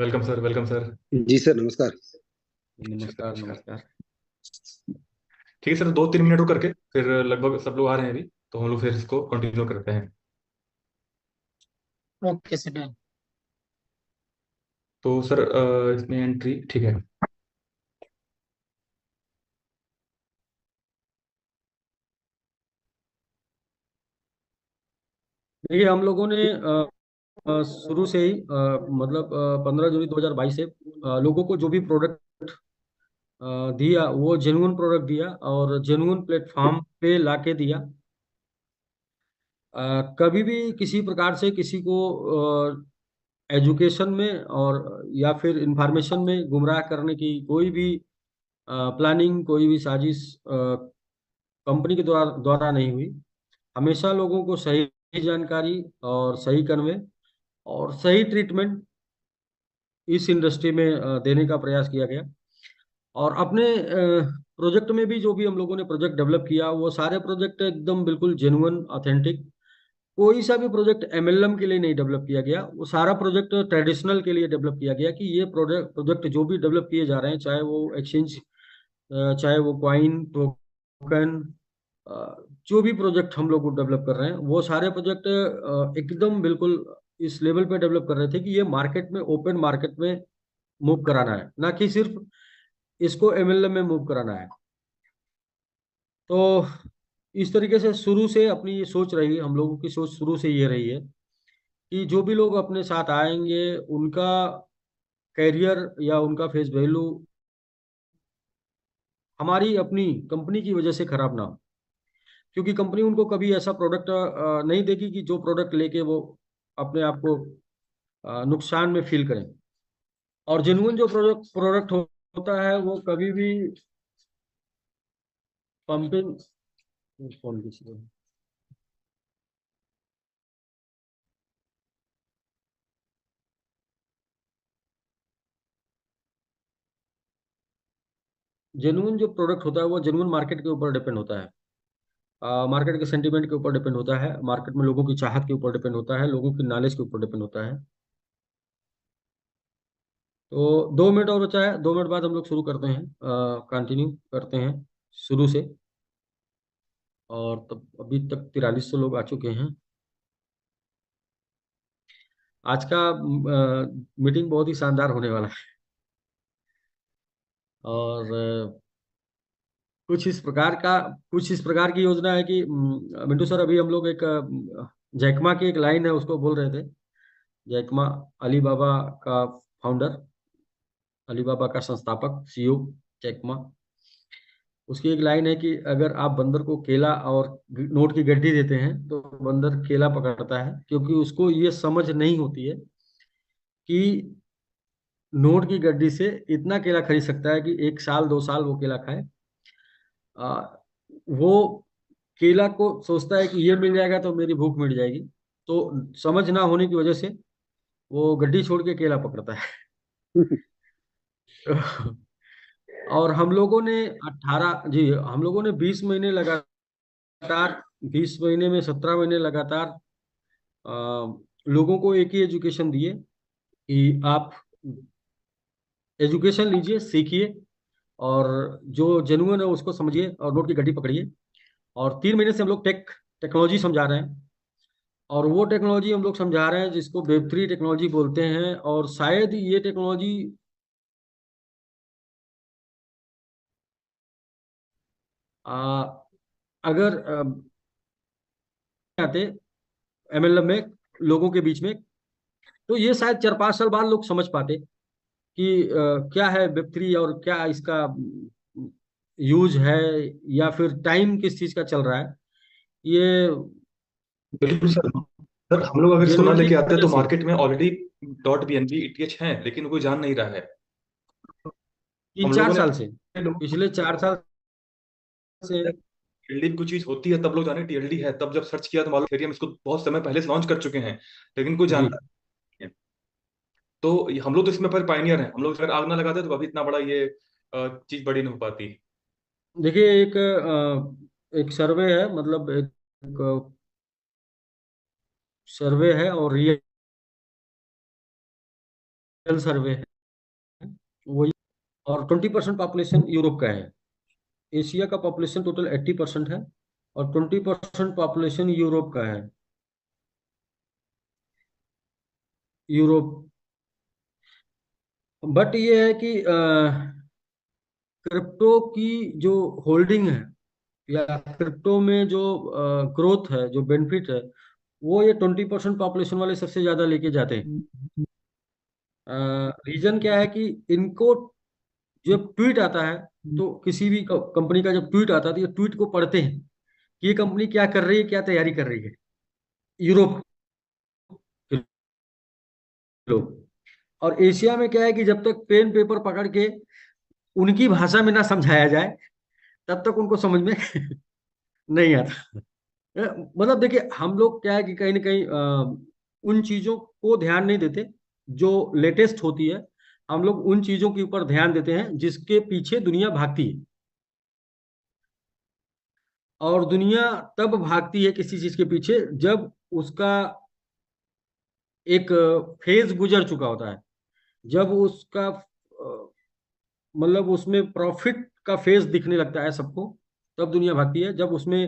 Welcome sir, welcome sir. जी sir, नमस्कार। नमस्कार, नमस्कार नमस्कार। नमस्कार। ठीक है सर, 2-3 मिनट रुक करके फिर लगभग सब लोग आ रहे हैं अभी, तो हम लोग फिर इसको कंटिन्यू करते हैं। Okay sir, done. तो सर इसमें एंट्री ठीक है। देखिए, हम लोगों ने शुरू से ही मतलब 15 जुलाई 2022 से लोगों को जो भी प्रोडक्ट दिया वो जेन्युइन प्रोडक्ट दिया और जेन्युइन प्लेटफॉर्म पे लाके दिया। कभी भी किसी प्रकार से किसी को एजुकेशन में और या फिर इंफॉर्मेशन में गुमराह करने की कोई भी प्लानिंग, कोई भी साजिश कंपनी के द्वारा द्वारा नहीं हुई। हमेशा लोगों को सही जानकारी और सही कन्वे और सही ट्रीटमेंट इस इंडस्ट्री में देने का प्रयास किया गया। और अपने प्रोजेक्ट में भी जो भी हम लोगों ने प्रोजेक्ट डेवलप किया वो सारे प्रोजेक्ट एकदम बिल्कुल जेन्युइन, ऑथेंटिक। कोई सा भी प्रोजेक्ट एमएलएम के लिए नहीं डेवलप किया गया, वो सारा प्रोजेक्ट ट्रेडिशनल के लिए डेवलप किया गया कि ये प्रोजेक्ट प्रोजेक्ट जो भी डेवलप किए जा रहे हैं, चाहे वो एक्सचेंज, चाहे वो क्वाइन टोकन, जो भी प्रोजेक्ट हम लोग डेवलप कर रहे हैं वो सारे प्रोजेक्ट एकदम बिल्कुल इस लेवल पे डेवलप कर रहे थे कि ये मार्केट में, ओपन मार्केट में मूव कराना है, ना कि सिर्फ इसको एमएलएम में मूव कराना है। तो इस तरीके से शुरू से अपनी ये सोच रही, हम लोगों की सोच शुरू से ये रही है कि जो भी लोग अपने साथ आएंगे उनका कैरियर या उनका फेस वैल्यू हमारी अपनी कंपनी की वजह से खराब ना हो। क्योंकि कंपनी उनको कभी ऐसा प्रोडक्ट नहीं देगी कि जो प्रोडक्ट लेके वो अपने आप को नुकसान में फील करें। और जेन्युइन जो प्रोडक्ट प्रोडक्ट होता है वो कभी भी पंपिंग, फोन किसी को, जेन्युइन जो प्रोडक्ट होता है वो जेन्युइन मार्केट के ऊपर डिपेंड होता है। मार्केट के सेंटीमेंट के ऊपर डिपेंड होता है, मार्केट में लोगों की चाहत के ऊपर डिपेंड होता है, लोगों की नॉलेज के ऊपर डिपेंड होता है। तो 2 मिनट और बचा है, 2 मिनट बाद हम लोग शुरू करते हैं, कंटिन्यू करते हैं शुरू से। और तब अभी तक 4300 लोग आ चुके हैं। आज का मीटिंग बहुत ही शानदार होने वाला है। और कुछ इस प्रकार की योजना है कि मिंटू सर, अभी हम लोग एक जैकमा की एक लाइन है उसको बोल रहे थे। जैकमा, अलीबाबा का फाउंडर, अलीबाबा का संस्थापक, सीईओ जैकमा। उसकी एक लाइन है कि अगर आप बंदर को केला और नोट की गड्डी देते हैं तो बंदर केला पकड़ता है, क्योंकि उसको ये समझ नहीं होती है कि नोट की गड्डी से इतना केला खरीद सकता है कि 1 साल 2 साल वो केला खाए। आ, वो केला को सोचता है कि ये मिल जाएगा तो मेरी भूख मिट जाएगी। तो समझ ना होने की वजह से वो गड्डी छोड़ के केला पकड़ता है। और हम लोगों ने 18 जी हम लोगों ने 20 महीने लगातार, 20 महीने में 17 महीने लगातार लोगों को एक ही एजुकेशन दिए कि आप एजुकेशन लीजिए, सीखिए और जो जेन्युइन है उसको समझिए और नोट की गड्डी पकड़िए। और 3 महीने से हम लोग टेक्नोलॉजी समझा रहे हैं। और वो टेक्नोलॉजी हम लोग समझा रहे हैं जिसको वेब 3 टेक्नोलॉजी बोलते हैं। और शायद ये टेक्नोलॉजी अगर आते एमएलएम में लोगों के बीच में, तो ये शायद 4-5 साल बाद लोग समझ पाते कि क्या है वेब 3 और क्या इसका यूज है, या फिर टाइम किस चीज का चल रहा है। ये बिल्कुल सर। सर हम लोग अगर इसको ना जेन्युइनली लेके आते वजह तो से मार्केट में ऑलरेडी .bnb ईटीएच हैं, लेकिन कोई जान नहीं रहा है। तीन हम चार लोगों साल से, ने पिछले 4 साल से। टीएलडी भी कुछ चीज होती है तब लोग जाने टीएलडी है, तब जब सर्च किया तो मालूम एरिया में इसको बहुत समय पहले से लॉन्च कर चुके हैं, लेकिन कोई जी, जानता नहीं है। तो हम लोग तो इसमें पर पायनियर हैं। हम लोग अगर आग ना लगाते तो अभी इतना बड़ा ये चीज बड़ी नहीं हो पाती। देखिए, एक सर्वे है, मतलब एक सर्वे है और रियल सर्वे है वही। और 20% पॉपुलेशन यूरोप का है। एशिया का पॉपुलेशन टोटल 80% है, और 20% पॉपुलेशन यूरोप का है। यूरोप। बट ये है कि क्रिप्टो की जो होल्डिंग है, या क्रिप्टो में जो ग्रोथ है, जो बेनिफिट है, वो ये 20% पॉपुलेशन वाले सबसे ज्यादा लेके जाते हैं। रीजन क्या है कि इनको जब ट्वीट आता है, तो किसी भी कंपनी का जब ट्वीट आता है तो ये ट्वीट को पढ़ते हैं कि ये कंपनी क्या कर रही है, क्या तैयारी कर रही है। यूरोप के लोग। और एशिया में क्या है कि जब तक पेन पेपर पकड़ के उनकी भाषा में ना समझाया जाए, तब तक उनको समझ में नहीं आता। मतलब देखिए, हम लोग क्या है कि कहीं ना कहीं उन चीजों को ध्यान नहीं देते जो लेटेस्ट होती है। हम लोग उन चीजों के ऊपर ध्यान देते हैं जिसके पीछे दुनिया भागती है। और दुनिया तब भागती है किसी चीज के पीछे जब उसका एक फेज गुजर चुका होता है। जब उसका मतलब उसमें प्रॉफिट का फेज दिखने लगता है सबको, तब दुनिया भागती है। जब उसमें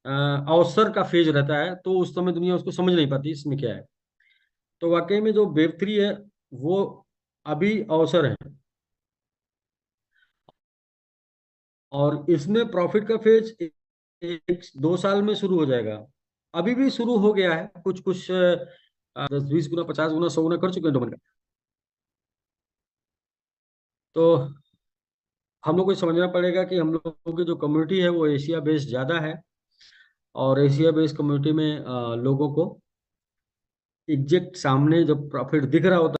अवसर का फेज रहता है, तो उस समय दुनिया उसको समझ नहीं पाती इसमें क्या है। तो वाकई में जो वेब 3 है, वो अभी अवसर है। और इसमें प्रॉफिट का फेज 1-2 साल में शुरू हो जाएगा। अभी भी शुरू हो गया है, कुछ कुछ 10-20 गुना, 50 गुना, 100 गुना कर चुके हैं डोमेन का। तो हम लोग को समझना पड़ेगा कि हम लोगों की जो कम्युनिटी है वो एशिया बेस्ड ज़्यादा है। और एशिया बेस्ड कम्युनिटी में लोगों को एग्जैक्ट सामने जब प्रॉफिट दिख रहा होता है,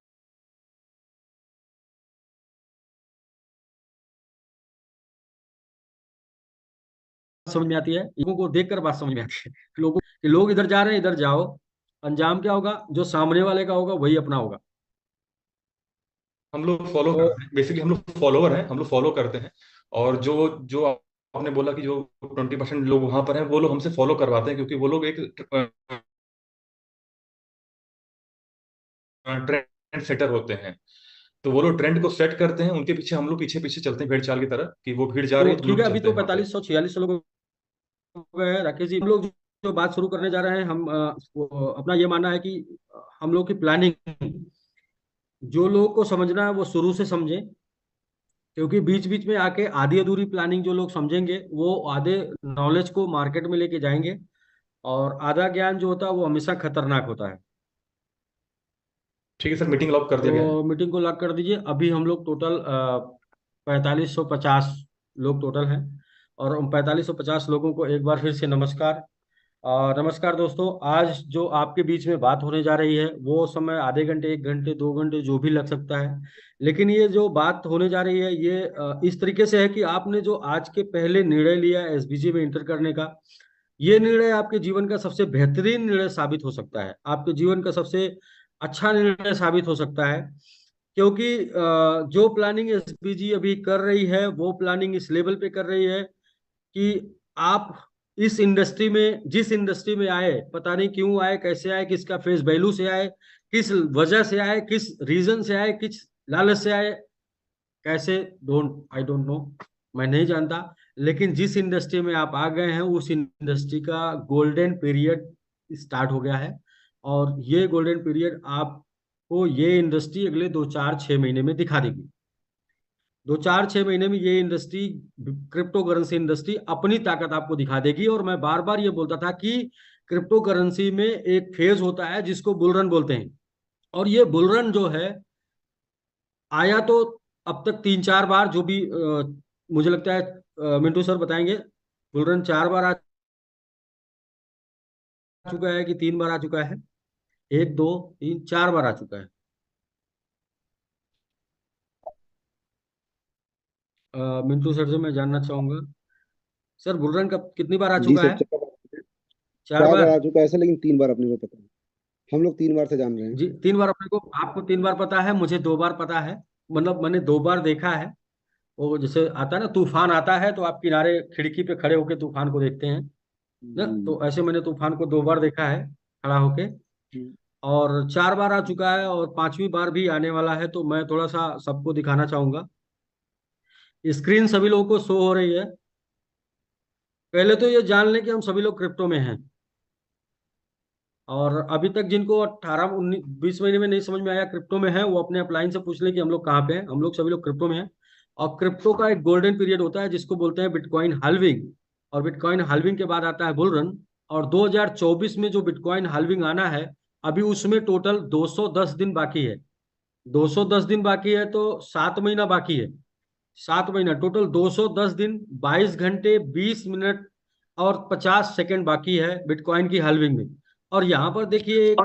समझ में आती है। लोगों को देखकर बात समझ में आती है। लोगों कि लोग इधर जा रहे हैं, इधर जाओ। अंजाम क्या होगा? जो सामने वाले का होगा वही अपना होगा। हम लोग फॉलो तो करते हैं, बेसिकली हम लोग फॉलोवर हैं, हम लोग फॉलो करते हैं। और जो जो आपने बोला कि जो 20% लोग वहां पर हैं, वो लोग हमसे फॉलो करवाते हैं, क्योंकि वो लोग एक ट्रेंड सेटर होते हैं। तो वो लोग ट्रेंड को सेट करते हैं, उनके पीछे हम लोग पीछे पीछे चलते हैं, भेड़ चाल की तरह, कि वो भीड़ जा रही तो है तो हम ठीक लोग है, भी अभी चलते तो हैं वहां पे। 4500 4600 लोग हो गए हैं राकेश जी। हम लोग जो बात शुरू करने जा रहे हैं, हम अपना ये मानना है कि हम लोग की प्लानिंग, जो लोग को समझना है वो शुरू से समझें। क्योंकि बीच बीच में आके आधी अधूरी प्लानिंग जो लोग समझेंगे, वो आधे नॉलेज को मार्केट में लेके जाएंगे। और आधा ज्ञान जो होता है वो हमेशा खतरनाक होता है। ठीक है सर, मीटिंग लॉक कर दिया गया है। तो मीटिंग को लॉक कर दीजिए। अभी हम लोग टोटल 4550 लोग टोटल हैं। और उन 4550 लोगों को एक बार फिर से नमस्कार। नमस्कार दोस्तों। आज जो आपके बीच में बात होने जा रही है, वो समय आधे घंटे, 1 घंटे, 2 घंटे जो भी लग सकता है। लेकिन ये जो बात होने जा रही है, ये इस तरीके से है कि आपने जो आज के पहले निर्णय लिया एसबीजी में इंटर करने का, ये निर्णय आपके जीवन का सबसे बेहतरीन निर्णय साबित हो सकता है। आपके जीवन का सबसे अच्छा निर्णय साबित हो सकता है। क्योंकि जो प्लानिंग एसबीजी अभी कर रही है, वो प्लानिंग इस लेवल पे कर रही है कि आप इस इंडस्ट्री में, जिस इंडस्ट्री में आए, पता नहीं क्यों आए, कैसे आए, किसका फेस वैल्यू से आए, किस वजह से आए, किस रीजन से आए, किस लालच से आए, कैसे, डोंट आई डोंट नो, मैं नहीं जानता। लेकिन जिस इंडस्ट्री में आप आ गए हैं, उस इंडस्ट्री का गोल्डन पीरियड स्टार्ट हो गया है। और ये गोल्डन पीरियड आपको ये इंडस्ट्री अगले 2-4-6 महीने में दिखा देगी। 2-4-6 महीने में ये इंडस्ट्री, क्रिप्टो करेंसी इंडस्ट्री, अपनी ताकत आपको दिखा देगी। और मैं बार बार ये बोलता था कि क्रिप्टो करेंसी में एक फेज होता है जिसको बुल रन बोलते हैं। और ये बुल रन जो है, आया तो अब तक 3-4 बार, जो भी मुझे लगता है मिंटू सर बताएंगे, बुल रन 4 बार आ चुका है कि 3 बार आ चुका है? 1, 2, 3, 4 बार आ चुका है। मिंटू सर से मैं जानना चाहूंगा, सर बुल रन कब कितनी बार आ जी चुका सर, है? 4 बार 4 बार? आ चुका है ऐसा, लेकिन 3 बार अपने को पता है। हम लोग 3 बार से जान रहे हैं। जी, 3 बार अपने को, आपको 3 बार पता है, मुझे 2 बार पता है। मतलब मैंने 2 बार देखा है। वो जैसे आता है ना, तूफान आता है तो आप किनारे खिड़की पे खड़े होके तूफान को देखते हैं ना, जी तो ऐसे मैंने तूफान को 2 बार देखा है खड़ा होके। जी। और 4 बार आ चुका है और 5वीं बार भी आने वाला है। तो मैं थोड़ा सा सबको दिखाना चाहूंगा। स्क्रीन सभी लोगों को शो हो रही है। पहले तो ये जान लें कि हम सभी लोग क्रिप्टो में हैं। और अभी तक जिनको 18 19 20 महीने में नहीं समझ में आया क्रिप्टो में है, वो अपने अपलाइन से पूछ ले कि हम लोग कहाँ पे हैं। हम लोग सभी लोग क्रिप्टो में हैं। और क्रिप्टो का एक गोल्डन पीरियड होता है जिसको बोलते हैं बिटकॉइन हाल्विंग। और बिटकॉइन हाल्विंग के बाद आता है बुल रन। और 2024 में जो बिटकॉइन हाल्विंग आना है, अभी उसमें टोटल 210 दिन बाकी है। 210 दिन बाकी है तो 7 महीना बाकी है। 7 महीना टोटल 210 दिन, 22 घंटे 20 मिनट और 50 सेकंड बाकी है बिटकॉइन की हाल्विंग में। और यहाँ पर देखिए एक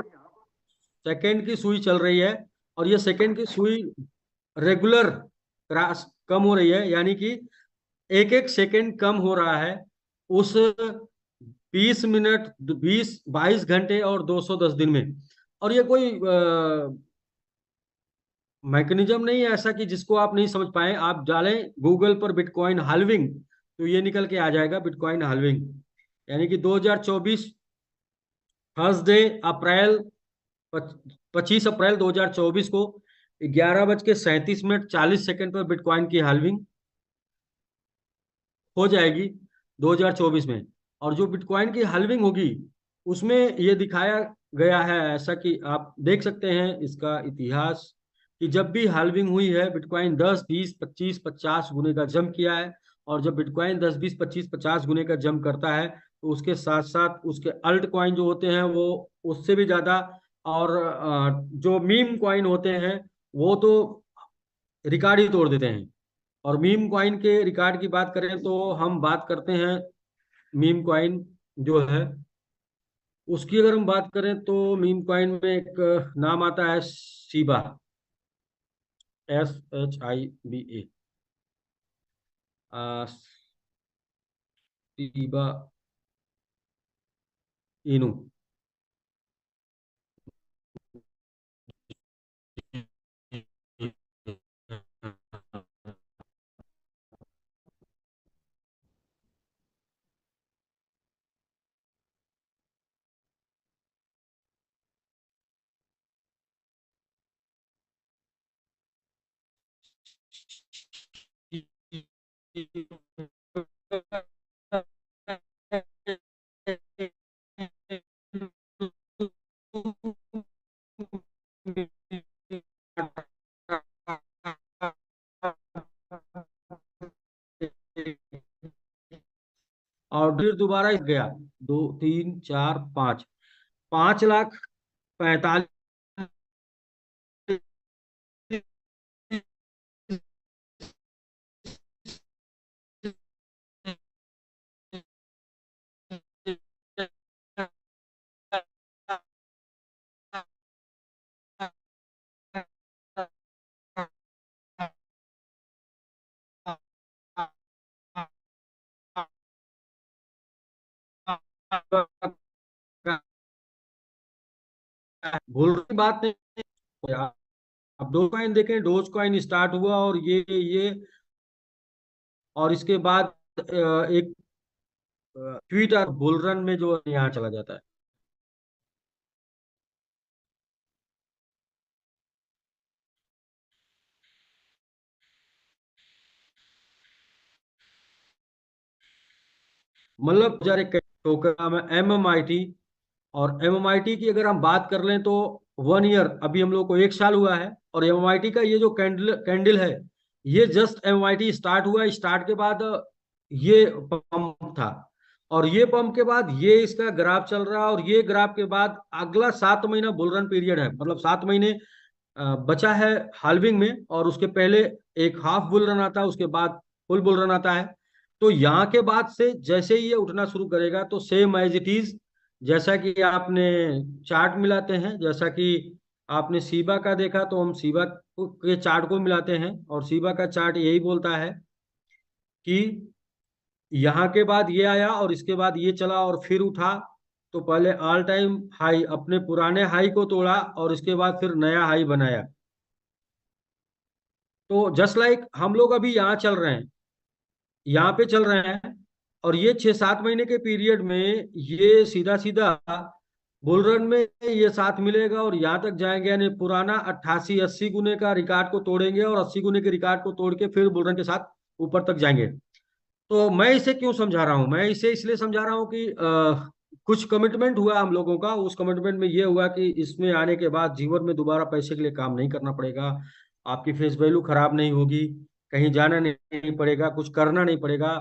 सेकंड की सुई चल रही है। और ये सेकंड की सुई रेगुलर क्रॉस कम हो रही है, यानी कि एक एक सेकंड कम हो रहा है उस 20 मिनट 22 घंटे और 210 दिन में। और ये कोई मैकेनिज्म नहीं है ऐसा कि जिसको आप नहीं समझ पाए। आप डालें गूगल पर बिटकॉइन हाल्विंग तो ये निकल के आ जाएगा बिटकॉइन हाल्विंग। यानी कि 2024 थर्सडे अप्रैल 25 अप्रैल 2024 को 11:37 40 पर बिटकॉइन की हाल्विंग हो जाएगी 2024 में। और जो बिटकॉइन की हाल्विंग होगी उसमें ये दिखाया गया है ऐसा कि आप देख सकते हैं इसका इतिहास कि जब भी हाल्विंग हुई है बिटकॉइन 10 20 25 50 गुने का जंप किया है। और जब बिटकॉइन 10 20 25 50 गुने का जंप करता है तो उसके साथ साथ उसके अल्ट कॉइन जो होते हैं वो उससे भी ज्यादा। और जो मीम कॉइन होते हैं वो तो रिकॉर्ड ही तोड़ देते हैं। और मीम कॉइन के रिकॉर्ड की बात करें तो हम बात करते हैं मीम कॉइन जो है उसकी अगर हम बात करें तो मीम कॉइन में एक नाम आता है शिबा, SHIBA। Shiba Inu. और फिर दोबारा गया 2 3 4 5, 5,45,000। भूल की बात नहीं। अब डोज कॉइन देखें, डोज कॉइन स्टार्ट हुआ और ये और इसके बाद एक ट्वीट और बुल रन में जो यहाँ चला जाता है। मतलब 2021 टोकन का नाम है MMIT। और MMIT की अगर हम बात कर लें तो 1 ईयर, अभी हम लोग को 1 साल हुआ है। और MMIT का ये जो कैंडल कैंडल है ये जस्ट MMIT स्टार्ट हुआ है। स्टार्ट के बाद ये पंप था। और ये पंप के बाद ये इसका ग्राफ चल रहा है। और ये ग्राफ के बाद अगला 7 महीना बुल रन पीरियड है, मतलब 7 महीने बचा है हाल्विंग में। और उसके पहले एक हाफ बुल रन आता है, उसके बाद फुल बुल रन आता है। तो यहाँ के बाद से जैसे ही ये उठना शुरू करेगा तो सेम एज इट इज, जैसा कि आपने चार्ट मिलाते हैं, जैसा कि आपने सीबा का देखा तो हम सीबा के चार्ट को मिलाते हैं। और सीबा का चार्ट यही बोलता है कि यहाँ के बाद ये आया और इसके बाद ये चला और फिर उठा। तो पहले ऑल टाइम हाई अपने पुराने हाई को तोड़ा और इसके बाद फिर नया हाई बनाया। तो जस्ट लाइक हम लोग अभी यहाँ चल रहे हैं, यहाँ पे चल रहे हैं। और ये 6 7 महीने के पीरियड में ये सीधा सीधा बुल रन में ये साथ मिलेगा और यहाँ तक जाएंगे, यानी पुराना 88-80 गुने का रिकॉर्ड को तोड़ेंगे और 80 गुने के रिकॉर्ड को तोड़ के फिर बुल रन के साथ ऊपर तक जाएंगे। तो मैं इसे क्यों समझा रहा हूँ, मैं इसे इसलिए समझा रहा हूँ कि कुछ कमिटमेंट हुआ हम लोगों का। उस कमिटमेंट में ये हुआ कि इसमें आने के बाद जीवन में दोबारा पैसे के लिए काम नहीं करना पड़ेगा, आपकी फेस वैल्यू खराब नहीं होगी, कहीं जाना नहीं पड़ेगा, कुछ करना नहीं पड़ेगा।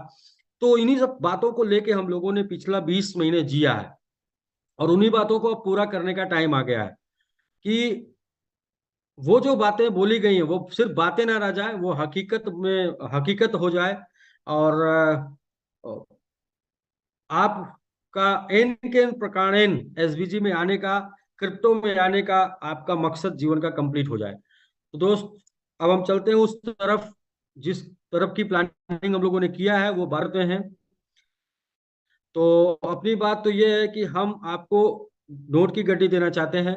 तो इन्हीं सब बातों को लेके हम लोगों ने पिछला 20 महीने जिया है, और उन्हीं बातों को अब पूरा करने का टाइम आ गया है कि वो जो बातें बोली गई हैं वो सिर्फ बातें ना रह जाए, वो हकीकत हो जाए। और आपका एन के एन प्रकार एन एसबीजी में आने का, क्रिप्टो में आने का आपका मकसद जीवन का कंप्लीट हो जाए। तो दोस्त, अब हम चलते हैं उस तरफ जिस तरफ की प्लानिंग हम लोगों ने किया है, वो भारत में है। तो अपनी बात तो ये है कि हम आपको नोट की गड्डी देना चाहते हैं।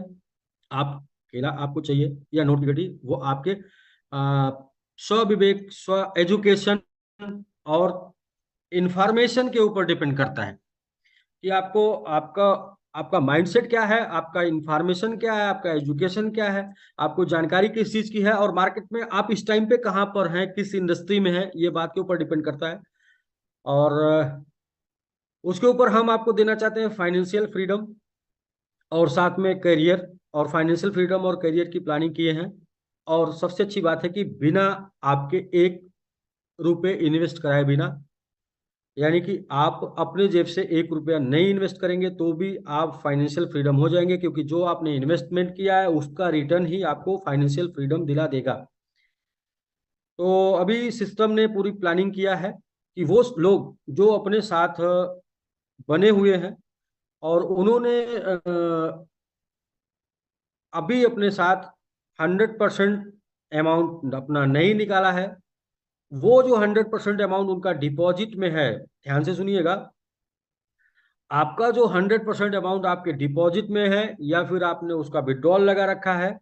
आप केला आपको चाहिए या नोट की गड्डी, वो आपके स्व विवेक, स्व एजुकेशन और इंफॉर्मेशन के ऊपर डिपेंड करता है कि आपको आपका आपका माइंडसेट क्या है, आपका इंफॉर्मेशन क्या है, आपका एजुकेशन क्या है, आपको जानकारी किस चीज की है, और मार्केट में आप इस टाइम पे कहाँ पर हैं, किस इंडस्ट्री में हैं, ये बात के ऊपर डिपेंड करता है। और उसके ऊपर हम आपको देना चाहते हैं फाइनेंशियल फ्रीडम और साथ में करियर, और फाइनेंशियल फ्रीडम और करियर की प्लानिंग किए हैं। और सबसे अच्छी बात है कि बिना आपके 1 रुपए इन्वेस्ट कराए बिना, यानी कि आप अपने जेब से 1 रुपया नहीं इन्वेस्ट करेंगे तो भी आप फाइनेंशियल फ्रीडम हो जाएंगे, क्योंकि जो आपने इन्वेस्टमेंट किया है उसका रिटर्न ही आपको फाइनेंशियल फ्रीडम दिला देगा। तो अभी सिस्टम ने पूरी प्लानिंग किया है कि वो लोग जो अपने साथ बने हुए हैं और उन्होंने अभी अपने साथ 100% अमाउंट अपना नहीं निकाला है, वो जो 100% अमाउंट उनका डिपॉजिट में है, ध्यान से सुनिएगा, आपका जो 100% अमाउंट आपके डिपॉजिट में है, या फिर आपने उसका विड्रॉल लगा रखा है,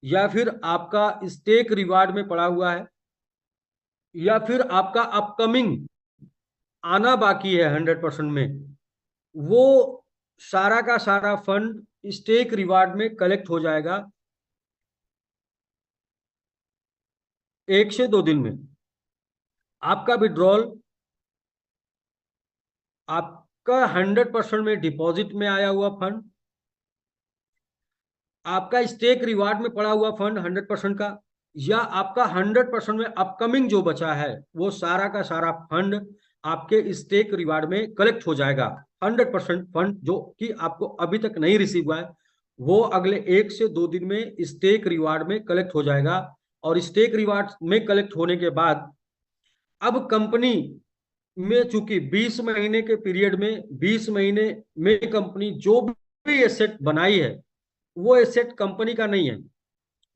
या फिर आपका स्टेक रिवार्ड में पड़ा हुआ है, या फिर आपका अपकमिंग आना बाकी है 100% में, वो सारा का सारा फंड स्टेक रिवार्ड में कलेक्ट हो जाएगा 1 से 2 दिन में। आपका विड्रॉल आपका 100% में डिपॉजिट में आया हुआ फंड, आपका स्टेक रिवार्ड में पड़ा हुआ फंड 100% का, या आपका 100% में अपकमिंग जो बचा है, वो सारा का सारा फंड आपके स्टेक रिवार्ड में कलेक्ट हो जाएगा। 100% फंड जो कि आपको अभी तक नहीं रिसीव हुआ है, वो अगले 1 से 2 दिन में स्टेक रिवार्ड में कलेक्ट हो जाएगा। और स्टेक रिवार्ड में कलेक्ट होने के बाद अब कंपनी में, चूंकि 20 महीने के पीरियड में, 20 महीने में कंपनी जो भी एसेट बनाई है वो एसेट कंपनी का नहीं है।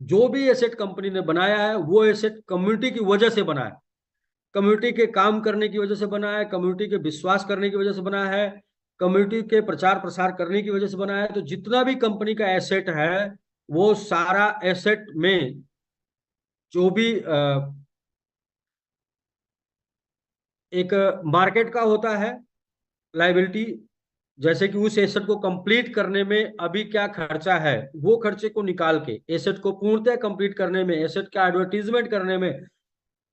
जो भी एसेट कंपनी ने बनाया है वो एसेट कम्युनिटी की वजह से बना है, कम्युनिटी के काम करने की वजह से बना है, कम्युनिटी के विश्वास करने की वजह से बना है, कम्युनिटी के प्रचार प्रसार करने की वजह से बना है। तो जितना भी कंपनी का एसेट है, वो सारा एसेट में जो भी एक मार्केट का होता है लाइबिलिटी, जैसे कि उस एसेट को कंप्लीट करने में अभी क्या खर्चा है, वो खर्चे को निकाल के एसेट को पूर्णतः कंप्लीट करने में, एसेट का एडवर्टीजमेंट करने में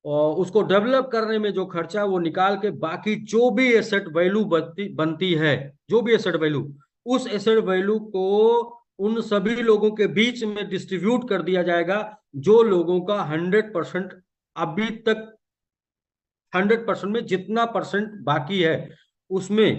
और उसको डेवलप करने में जो खर्चा है वो निकाल के बाकी जो भी एसेट वैल्यू बनती है, जो भी एसेट वैल्यू, उस एसेट वैल्यू को उन सभी लोगों के बीच में डिस्ट्रीब्यूट कर दिया जाएगा जो लोगों का 100% अभी तक 100% में जितना परसेंट बाकी है उसमें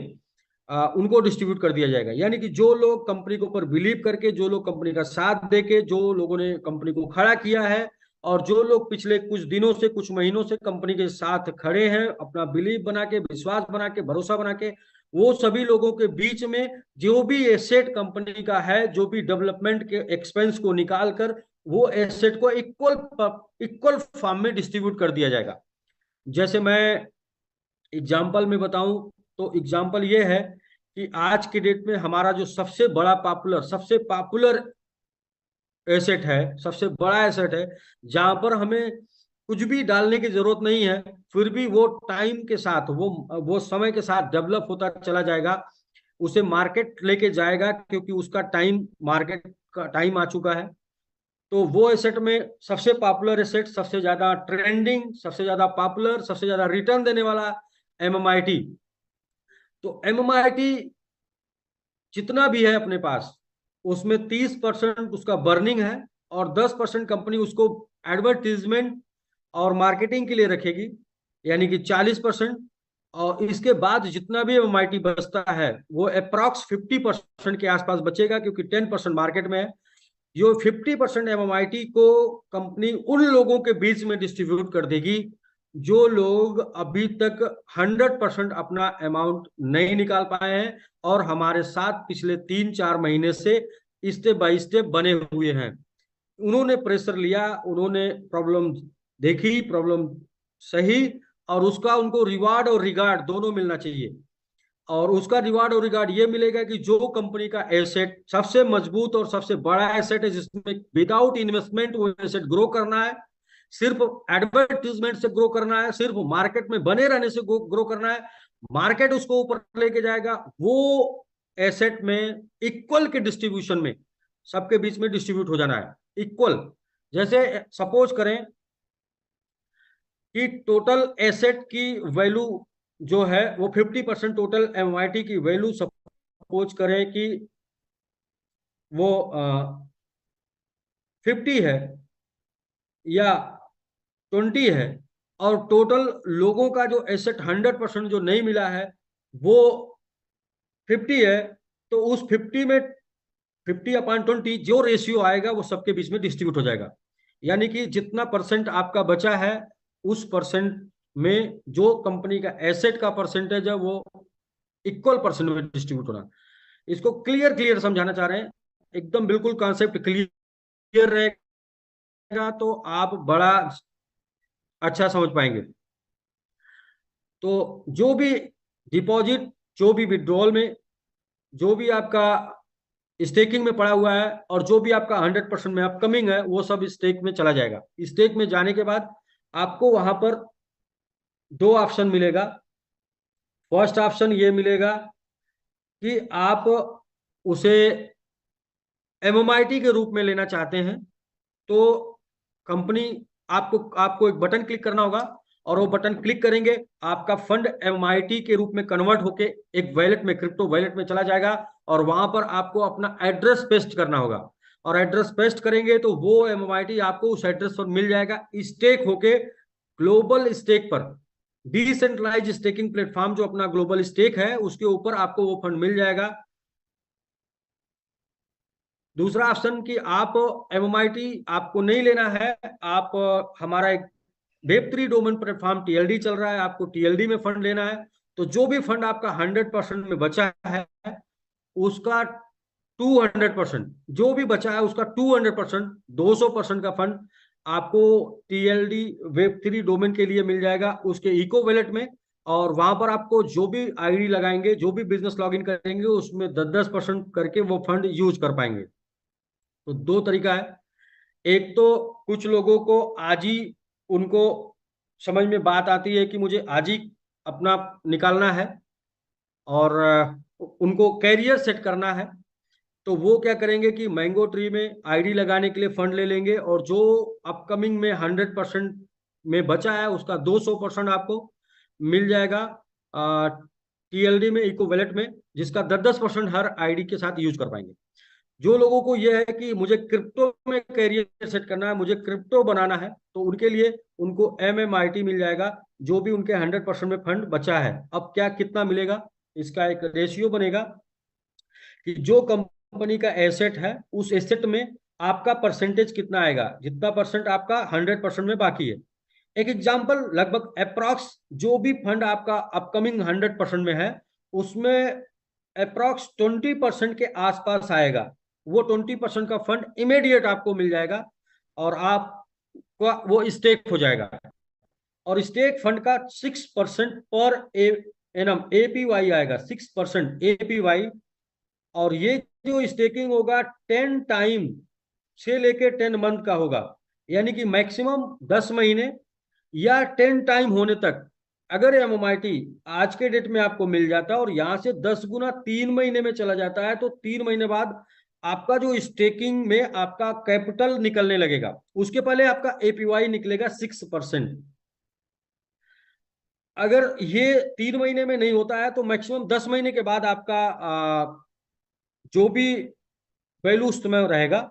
उनको डिस्ट्रीब्यूट कर दिया जाएगा। यानी कि जो लोग कंपनी के ऊपर बिलीव करके, जो लोग कंपनी का साथ देके, जो लोगों ने कंपनी को खड़ा किया है, और जो लोग पिछले कुछ दिनों से, कुछ महीनों से कंपनी के साथ खड़े हैं, अपना बिलीव बना के, विश्वास बना के, भरोसा बना के, वो सभी लोगों के बीच में जो भी एसेट कंपनी का है, जो भी डेवलपमेंट के एक्सपेंस को निकाल कर वो एसेट को इक्वल फॉर्म में डिस्ट्रीब्यूट कर दिया जाएगा। जैसे मैं एग्जाम्पल में बताऊं तो एग्जाम्पल ये है कि आज के डेट में हमारा जो सबसे पॉपुलर एसेट है, सबसे बड़ा एसेट है, जहां पर हमें कुछ भी डालने की जरूरत नहीं है, फिर भी वो टाइम के साथ, वो समय के साथ डेवलप होता चला जाएगा, उसे मार्केट लेके जाएगा, क्योंकि उसका टाइम, मार्केट का टाइम आ चुका है। तो वो एसेट में सबसे पॉपुलर एसेट, सबसे ज्यादा ट्रेंडिंग, सबसे ज्यादा पॉपुलर, सबसे ज्यादा रिटर्न देने वाला एमएमआईटी। तो एमएमआईटी जितना भी है अपने पास, उसमें 30% उसका बर्निंग है, और 10% कंपनी उसको एडवर्टीजमेंट और मार्केटिंग के लिए रखेगी, यानी कि 40%। और इसके बाद जितना भी एमआईटी बचता है वो अप्रॉक्स 50% के आसपास बचेगा, क्योंकि 10% मार्केट में है। जो 50% एमआईटी को कंपनी उन लोगों के बीच में डिस्ट्रीब्यूट कर देगी जो लोग अभी तक 100% अपना अमाउंट नहीं निकाल पाए हैं, और हमारे साथ पिछले 3-4 महीने से स्टेप बाय स्टेप बने हुए हैं। उन्होंने प्रेशर लिया, उन्होंने प्रॉब्लम देखी, प्रॉब्लम सही, और उसका उनको रिवार्ड और रिगार्ड दोनों मिलना चाहिए। और उसका रिवार्ड और रिगार्ड ये मिलेगा कि जो कंपनी का एसेट सबसे मजबूत और सबसे बड़ा एसेट है, जिसमें विदाउट इन्वेस्टमेंट वो एसेट ग्रो करना है, सिर्फ एडवर्टीजमेंट से ग्रो करना है, सिर्फ मार्केट में बने रहने से ग्रो करना है, मार्केट उसको ऊपर लेके जाएगा, वो एसेट में इक्वल के डिस्ट्रीब्यूशन में सबके बीच में डिस्ट्रीब्यूट हो जाना है, इक्वल। जैसे सपोज करें कि टोटल एसेट की वैल्यू जो है वो 50% टोटल एमआईटी की वैल्यू, सपोज करें कि वो 50 है या 20 है, और टोटल लोगों का जो एसेट 100% जो नहीं मिला है वो 50 है, तो उस 50 में 50/20 जो रेशियो आएगा वो सबके बीच में डिस्ट्रीब्यूट हो जाएगा। यानी कि जितना परसेंट आपका बचा है उस परसेंट में जो कंपनी का एसेट का परसेंटेज है वो इक्वल परसेंट में डिस्ट्रीब्यूट होना। इसको क्लियर क्लियर समझाना चाह रहे हैं, एकदम बिल्कुल कॉन्सेप्ट क्लियर रहेगा तो आप बड़ा अच्छा समझ पाएंगे। तो जो भी डिपॉजिट, जो भी विड्रॉल में, जो भी आपका स्टेकिंग में पड़ा हुआ है, और जो भी आपका 100% में अपकमिंग है, वो सब स्टेक में चला जाएगा। स्टेक में जाने के बाद आपको वहां पर दो ऑप्शन मिलेगा। फर्स्ट ऑप्शन ये मिलेगा कि आप उसे एमएमआईटी के रूप में लेना चाहते हैं, तो कंपनी आपको आपको एक बटन क्लिक करना होगा, और वो बटन क्लिक करेंगे आपका फंड एमआईटी के रूप में कन्वर्ट होके एक वैलेट में, क्रिप्टो वैलेट में चला जाएगा, और वहां पर आपको अपना एड्रेस पेस्ट करना होगा। और एड्रेस पेस्ट करेंगे तो वो एमआईटी आपको उस एड्रेस पर मिल जाएगा, स्टेक होके ग्लोबल स्टेक पर। डिसेंट्रलाइज स्टेकिंग प्लेटफॉर्म जो अपना ग्लोबल स्टेक है उसके ऊपर आपको वो फंड मिल जाएगा। दूसरा ऑप्शन कि आप एमएमआईटी आपको नहीं लेना है, आप हमारा एक वेब3 डोमेन प्लेटफॉर्म टीएलडी चल रहा है, आपको टीएलडी में फंड लेना है, तो जो भी फंड आपका 100% में बचा है उसका 200%, जो भी बचा है उसका 200%, 200% का फंड आपको टीएलडी वेब3 डोमेन के लिए मिल जाएगा उसके इको वैलेट में। और वहां पर आपको जो भी आईडी लगाएंगे, जो भी बिजनेस लॉगिन करेंगे, उसमें 10-10% करके वो फंड यूज कर पाएंगे। तो दो तरीका है। एक तो कुछ लोगों को आज ही उनको समझ में बात आती है कि मुझे आज ही अपना निकालना है, और उनको कैरियर सेट करना है, तो वो क्या करेंगे कि मैंगो ट्री में आईडी लगाने के लिए फंड ले लेंगे, और जो अपकमिंग में 100% में बचा है उसका 200% आपको मिल जाएगा टीएलडी में, इको वैलेट में, जिसका 10-10% हर आईडी के साथ यूज कर पाएंगे। जो लोगों को यह है कि मुझे क्रिप्टो में कैरियर सेट करना है, मुझे क्रिप्टो बनाना है, तो उनके लिए उनको एमएमआईटी मिल जाएगा, जो भी उनके 100% में फंड बचा है। अब क्या कितना मिलेगा, इसका एक रेशियो बनेगा कि जो कंपनी का एसेट है उस एसेट में आपका परसेंटेज कितना आएगा, जितना परसेंट आपका 100% में बाकी है। एक एग्जांपल, लगभग अप्रॉक्स जो भी फंड आपका अपकमिंग 100% में है उसमें अप्रॉक्स 20% के आसपास आएगा। वो 20% का फंड इमीडिएट आपको मिल जाएगा, और आप वो स्टेक हो जाएगा। और स्टेक फंड का 6% पर एनम एपीवाई आएगा, 6% एपीवाई। और ये जो स्टेकिंग होगा 10 टाइम से लेके 10 मंथ का होगा, यानी कि मैक्सिमम 10 महीने या 10 टाइम होने तक अगर एमएमआईटी आज के डेट में आपको मिल जाता है और यहाँ से 10 गुना 3 महीने में चला जाता है, तो 3 महीने बाद आपका जो स्टेकिंग में आपका कैपिटल निकलने लगेगा, उसके पहले आपका एपीवाई निकलेगा 6%। अगर ये 3 महीने में नहीं होता है तो मैक्सिमम 10 महीने के बाद आपका जो भी वैल्यू उस समय रहेगा,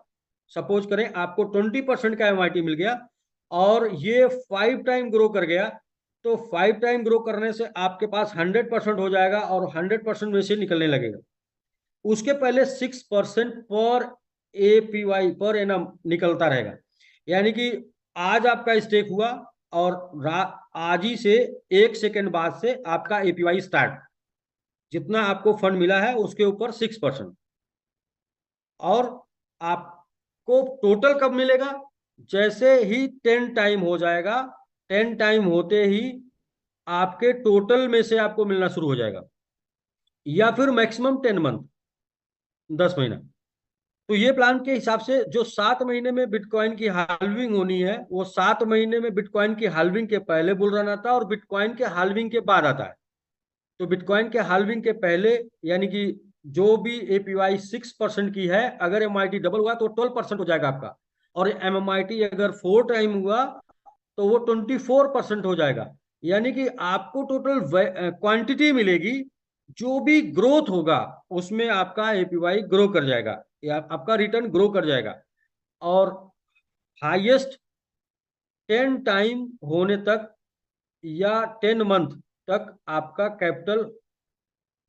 सपोज करें आपको 20% का एमआईटी मिल गया और ये 5 टाइम ग्रो कर गया, तो 5 टाइम ग्रो करने से आपके पास 100% हो जाएगा और 100% में से निकलने लगेगा। उसके पहले 6% पर एपीवाई पर एनम निकलता रहेगा। यानी कि आज आपका स्टेक हुआ और आज ही से 1 सेकेंड बाद से आपका एपीवाई स्टार्ट, जितना आपको फंड मिला है उसके ऊपर 6%। और आपको टोटल कब मिलेगा? जैसे ही 10 टाइम हो जाएगा, 10 टाइम होते ही आपके टोटल में से आपको मिलना शुरू हो जाएगा, या फिर मैक्सिमम 10 मंथ, 10 महीना। तो ये प्लान के हिसाब से जो 7 महीने में बिटकॉइन की हाल्विंग होनी है, वो 7 महीने में बिटकॉइन की हाल्विंग के पहले बुल रन आता है और बिटकॉइन के हाल्विंग के बाद आता है। तो बिटकॉइन के हाल्विंग के पहले, यानी कि जो भी एपीवाई 6% की है, अगर एमआईटी डबल हुआ तो 12% हो जाएगा आपका, और एमआईटी अगर 4 टाइम हुआ तो वो 24% हो जाएगा। यानी कि आपको टोटल क्वांटिटी मिलेगी, जो भी ग्रोथ होगा उसमें आपका एपीवाई ग्रो कर जाएगा या आपका रिटर्न ग्रो कर जाएगा। और हाईएस्ट 10 टाइम होने तक या 10 मंथ तक आपका कैपिटल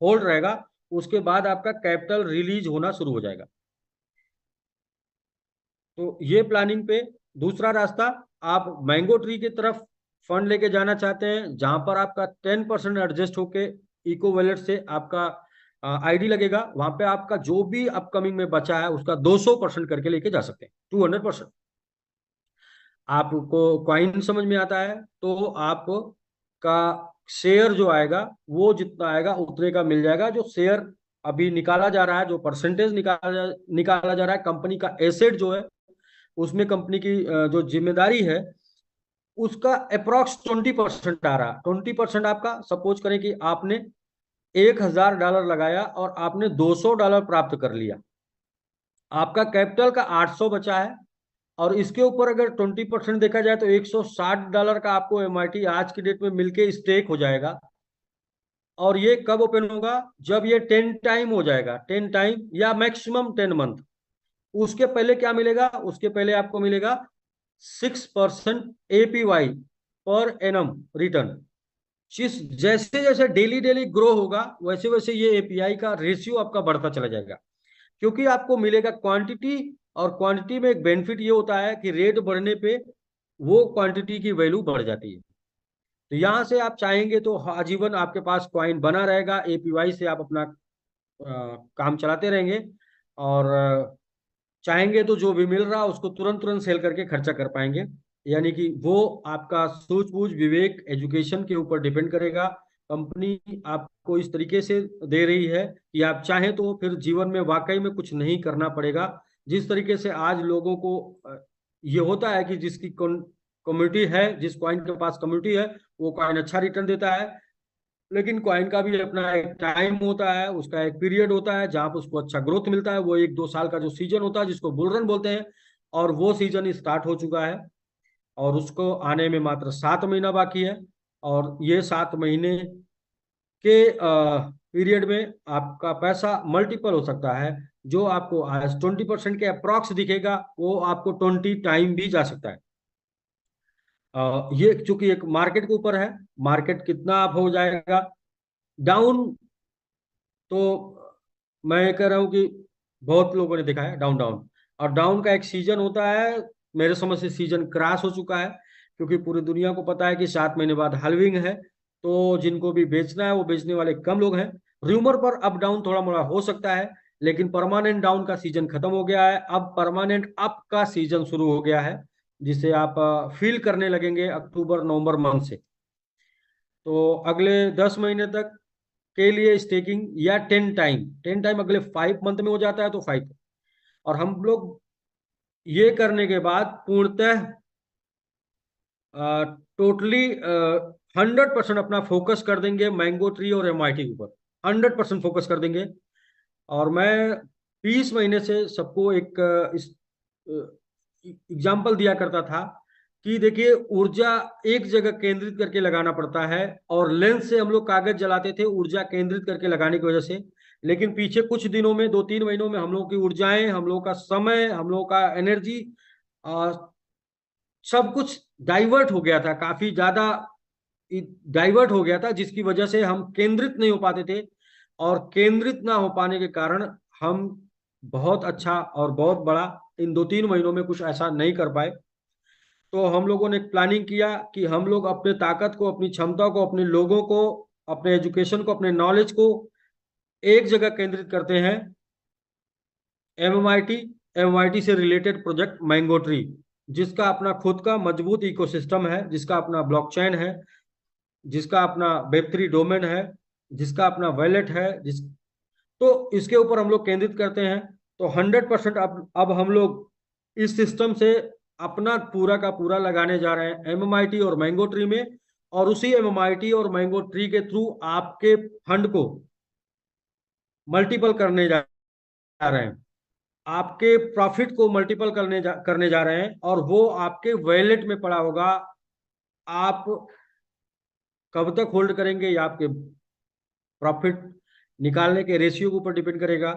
होल्ड रहेगा, उसके बाद आपका कैपिटल रिलीज होना शुरू हो जाएगा। तो ये प्लानिंग पे दूसरा रास्ता, आप मैंगो ट्री की तरफ फंड लेके जाना चाहते हैं, जहां पर आपका 10% एडजस्ट होके इको वैलेट से आपका आईडी लगेगा, वहां पे आपका जो भी अपकमिंग में बचा है उसका 200% करके लेके जा सकते हैं, 200%। आपको क्वाइन समझ में आता है तो आपका शेयर जो आएगा वो जितना आएगा उतने का मिल जाएगा। जो शेयर अभी निकाला जा रहा है, जो परसेंटेज निकाला जा रहा है कंपनी का एसेट जो है, उसमें कंपनी की जो जिम्मेदारी है उसका अप्रोक्स 20% आ रहा है। 20% आपका, सपोज करें कि आपने $1,000 लगाया और आपने $200 प्राप्त कर लिया, आपका कैपिटल का 800 बचा है, और इसके ऊपर अगर 20% देखा जाए तो $160 का आपको एमआईटी आज की डेट में मिलके स्टेक हो जाएगा। और ये कब ओपन होगा? जब ये 10 टाइम हो जाएगा, 10 टाइम या मैक्सिमम 10 मंथ। उसके पहले क्या मिलेगा? उसके पहले आपको मिलेगा 6% एपीवाई पर एनम रिटर्न। जैसे जैसे डेली डेली ग्रो होगा वैसे वैसे ये एपीआई का रेशियो आपका बढ़ता चला जाएगा, क्योंकि आपको मिलेगा क्वांटिटी, और क्वांटिटी में एक बेनिफिट ये होता है कि रेट बढ़ने पे वो क्वांटिटी की वैल्यू बढ़ जाती है। तो यहाँ से आप चाहेंगे तो आजीवन आपके पास कॉइन बना रहेगा, एपीवाई से आप अपना काम चलाते रहेंगे, और चाहेंगे तो जो भी मिल रहा है उसको तुरंत तुरंत सेल करके खर्चा कर पाएंगे। यानी कि वो आपका सूझबूझ, विवेक, एजुकेशन के ऊपर डिपेंड करेगा। कंपनी आपको इस तरीके से दे रही है कि आप चाहें तो फिर जीवन में वाकई में कुछ नहीं करना पड़ेगा। जिस तरीके से आज लोगों को ये होता है कि जिसकी कम्युनिटी है, जिस कॉइन के पास कम्युनिटी है, वो कॉइन अच्छा रिटर्न देता है, लेकिन कॉइन का भी अपना एक टाइम होता है, उसका एक पीरियड होता है जहां पर उसको अच्छा ग्रोथ मिलता है। वो 1-2 साल का जो सीजन होता है जिसको बुल रन बोलते हैं, और वो सीजन स्टार्ट हो चुका है और उसको आने में मात्र 7 महीना बाकी है। और ये 7 महीने के पीरियड में आपका पैसा मल्टीपल हो सकता है। जो आपको आज 20% के अप्रॉक्स दिखेगा वो आपको 20 टाइम भी जा सकता है। ये चूंकि एक मार्केट के ऊपर है, मार्केट कितना आप हो जाएगा डाउन, तो मैं कह रहा हूँ कि बहुत लोगों ने देखा है डाउन डाउन, और डाउन का एक सीजन होता है। मेरे समझ से सीजन क्रॉस हो चुका है, क्योंकि पूरी दुनिया को पता है कि 7 महीने बाद हलविंग है, तो जिनको भी बेचना है वो बेचने वाले कम लोग हैं। र्यूमर पर अप डाउन थोड़ा मोड़ा हो सकता है, लेकिन परमानेंट डाउन का सीजन खत्म हो गया है। अब परमानेंट अप का सीजन शुरू हो गया है, जिसे आप फील करने लगेंगे अक्टूबर नवंबर मंथ से। तो अगले 10 महीने तक के लिए स्टेकिंग या 10 टाइम, 10 टाइम अगले 5 मंथ में हो जाता है तो 5। और हम लोग ये करने के बाद पूर्णतः टोटली 100% अपना फोकस कर देंगे मैंगो ट्री और एमआईटी के ऊपर, 100% फोकस कर देंगे। और मैं 20 महीने से सबको एक एग्जाम्पल दिया करता था कि देखिए, ऊर्जा एक जगह केंद्रित करके लगाना पड़ता है, और लेंस से हम लोग कागज जलाते थे ऊर्जा केंद्रित करके लगाने की वजह से। लेकिन पीछे कुछ दिनों में, 2-3 महीनों में, हम लोगों की ऊर्जाएं, हम लोगों का समय, हम लोगों का एनर्जी, सब कुछ डाइवर्ट हो गया था, काफी ज्यादा डाइवर्ट हो गया था, जिसकी वजह से हम केंद्रित नहीं हो पाते थे। और केंद्रित ना हो पाने के कारण हम बहुत अच्छा और बहुत बड़ा इन 2-3 महीनों में कुछ ऐसा नहीं कर पाए। तो हम लोगों ने प्लानिंग किया कि हम लोग अपने ताकत को, अपनी क्षमता को, अपने लोगों को, अपने एजुकेशन को, अपने नॉलेज को एक जगह केंद्रित करते हैं, एमएमआईटी, एमएमआईटी से रिलेटेड प्रोजेक्ट मैंगो ट्री, जिसका अपना खुद का मजबूत इकोसिस्टम है, जिसका अपना ब्लॉकचेन है, जिसका अपना वेब3 डोमेन है, जिसका अपना वैलेट है, तो इसके ऊपर हम लोग केंद्रित करते हैं। तो 100% अब हम लोग इस सिस्टम से अपना पूरा का पूरा लगाने जा रहे हैं एमएमआईटी और मैंगो ट्री में। और उसी एमएमआईटी और मैंगो ट्री के थ्रू आपके फंड को मल्टीपल करने जा रहे हैं, आपके प्रॉफिट को मल्टीपल करने जा रहे हैं, और वो आपके वैलेट में पड़ा होगा। आप कब तक होल्ड करेंगे, या आपके प्रॉफिट निकालने के रेशियो के ऊपर डिपेंड करेगा।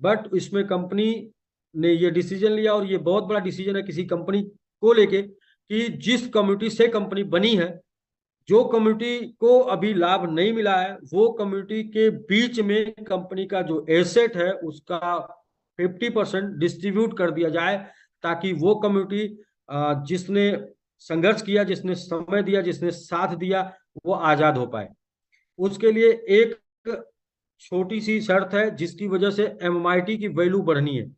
बट इसमें कंपनी ने ये डिसीजन लिया, और ये बहुत बड़ा डिसीजन है किसी कंपनी को लेके, कि जिस कम्युनिटी से कंपनी बनी है, जो कम्युनिटी को अभी लाभ नहीं मिला है, वो कम्युनिटी के बीच में कंपनी का जो एसेट है उसका 50% डिस्ट्रीब्यूट कर दिया जाए, ताकि वो कम्युनिटी जिसने संघर्ष किया, जिसने समय दिया, जिसने साथ दिया, वो आजाद हो पाए। उसके लिए एक छोटी सी शर्त है, जिसकी वजह से एमएमआईटी की वैल्यू बढ़नी है,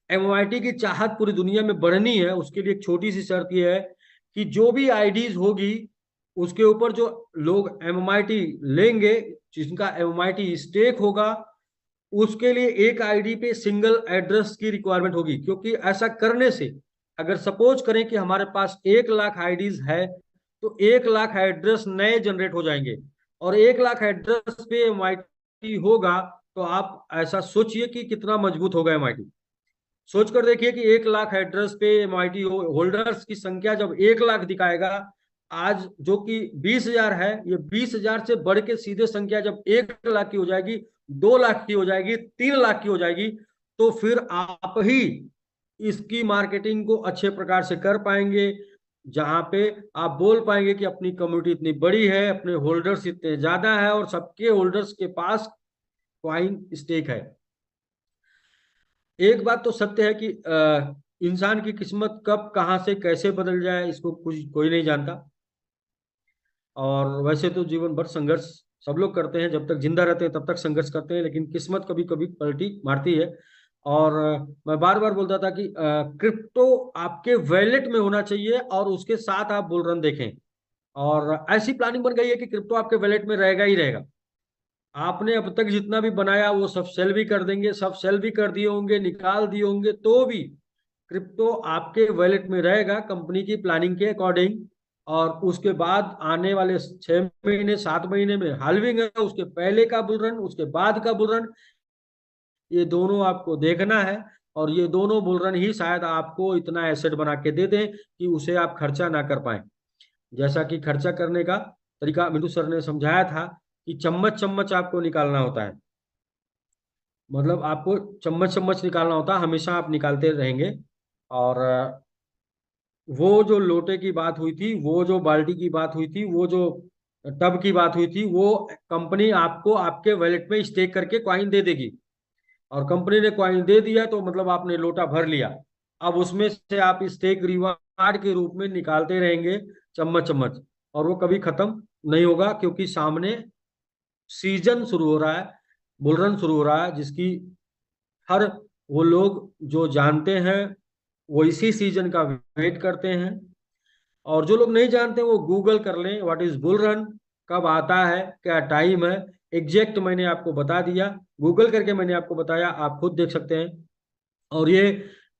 एमएमआईटी की चाहत पूरी दुनिया में बढ़नी है। उसके लिए एक छोटी सी शर्त यह है कि जो भी आईडीज होगी, उसके ऊपर जो लोग एमएमआईटी लेंगे, जिनका एमएमआईटी स्टेक होगा, उसके लिए एक आईडी पे सिंगल एड्रेस की रिक्वायरमेंट होगी। क्योंकि ऐसा करने से, अगर सपोज करें कि हमारे पास 1 लाख आईडीज है, तो 1 लाख एड्रेस नए जनरेट हो जाएंगे, और 1 लाख एड्रेस पे एमआईटी होगा, तो आप ऐसा सोचिए कि कितना मजबूत होगा एमआईटी। सोचकर देखिए कि 1 लाख एड्रेस पे एमआईटी होल्डर्स की संख्या जब 1 लाख दिखाएगा, आज जो कि 20,000 है, ये 20,000 से बढ़ के सीधे संख्या जब 1 लाख की हो जाएगी, 2 लाख की हो जाएगी, 3 लाख की हो जाएगी, तो फिर आप ही इसकी मार्केटिंग को अच्छे प्रकार से कर पाएंगे, जहां पे आप बोल पाएंगे कि अपनी कम्युनिटी इतनी बड़ी है, अपने होल्डर्स इतने ज्यादा है, और सबके होल्डर्स के पास क्वाइन स्टेक है। एक बात तो सत्य है कि इंसान की किस्मत कब कहां से कैसे बदल जाए, इसको कुछ कोई नहीं जानता। और वैसे तो जीवन भर संघर्ष सब लोग करते हैं, जब तक जिंदा रहते हैं तब तक संघर्ष करते हैं, लेकिन किस्मत कभी कभी पलटी मारती है। और मैं बार बार बोलता था कि क्रिप्टो आपके वैलेट में होना चाहिए, और उसके साथ आप बुल रन देखें। और ऐसी प्लानिंग बन गई है कि क्रिप्टो आपके वैलेट में रहेगा ही रहेगा। आपने अब तक जितना भी बनाया वो सब सेल भी कर देंगे, सब सेल भी कर दिए होंगे, निकाल दिए होंगे, तो भी क्रिप्टो आपके वॉलेट में रहेगा कंपनी की प्लानिंग के अकॉर्डिंग। और उसके बाद आने वाले 6 महीने 7 महीने में हाल्विंग है, उसके पहले का बुल रन, उसके बाद का बुल रन, ये दोनों आपको देखना है। और ये दोनों बुल रन ही शायद आपको इतना एसेट बना के दे दें कि उसे आप खर्चा ना कर पाए। जैसा कि खर्चा करने का तरीका मिंटू सर ने समझाया था, कि चम्मच चम्मच आपको निकालना होता है, मतलब आपको चम्मच चम्मच निकालना होता है, हमेशा आप निकालते रहेंगे। और वो जो लोटे की बात हुई थी, वो जो बाल्टी की बात हुई थी, वो जो टब की बात हुई थी, वो कंपनी आपको आपके वॉलेट में स्टेक करके क्वाइन दे देगी। और कंपनी ने क्वाइन दे दिया तो मतलब आपने लोटा भर लिया। अब उसमें से आप स्टेक रिवार्ड के रूप में निकालते रहेंगे चम्मच चम्मच, और वो कभी खत्म नहीं होगा, क्योंकि सामने सीजन शुरू हो रहा है, बुलरन शुरू हो रहा है, जिसकी हर वो लोग जो जानते हैं वो इसी सीजन का वेट करते हैं। और जो लोग नहीं जानते वो गूगल कर लें, व्हाट इज बुल रन, कब आता है, क्या टाइम है, एग्जैक्ट मैंने आपको बता दिया, गूगल करके मैंने आपको बताया, आप खुद देख सकते हैं। और ये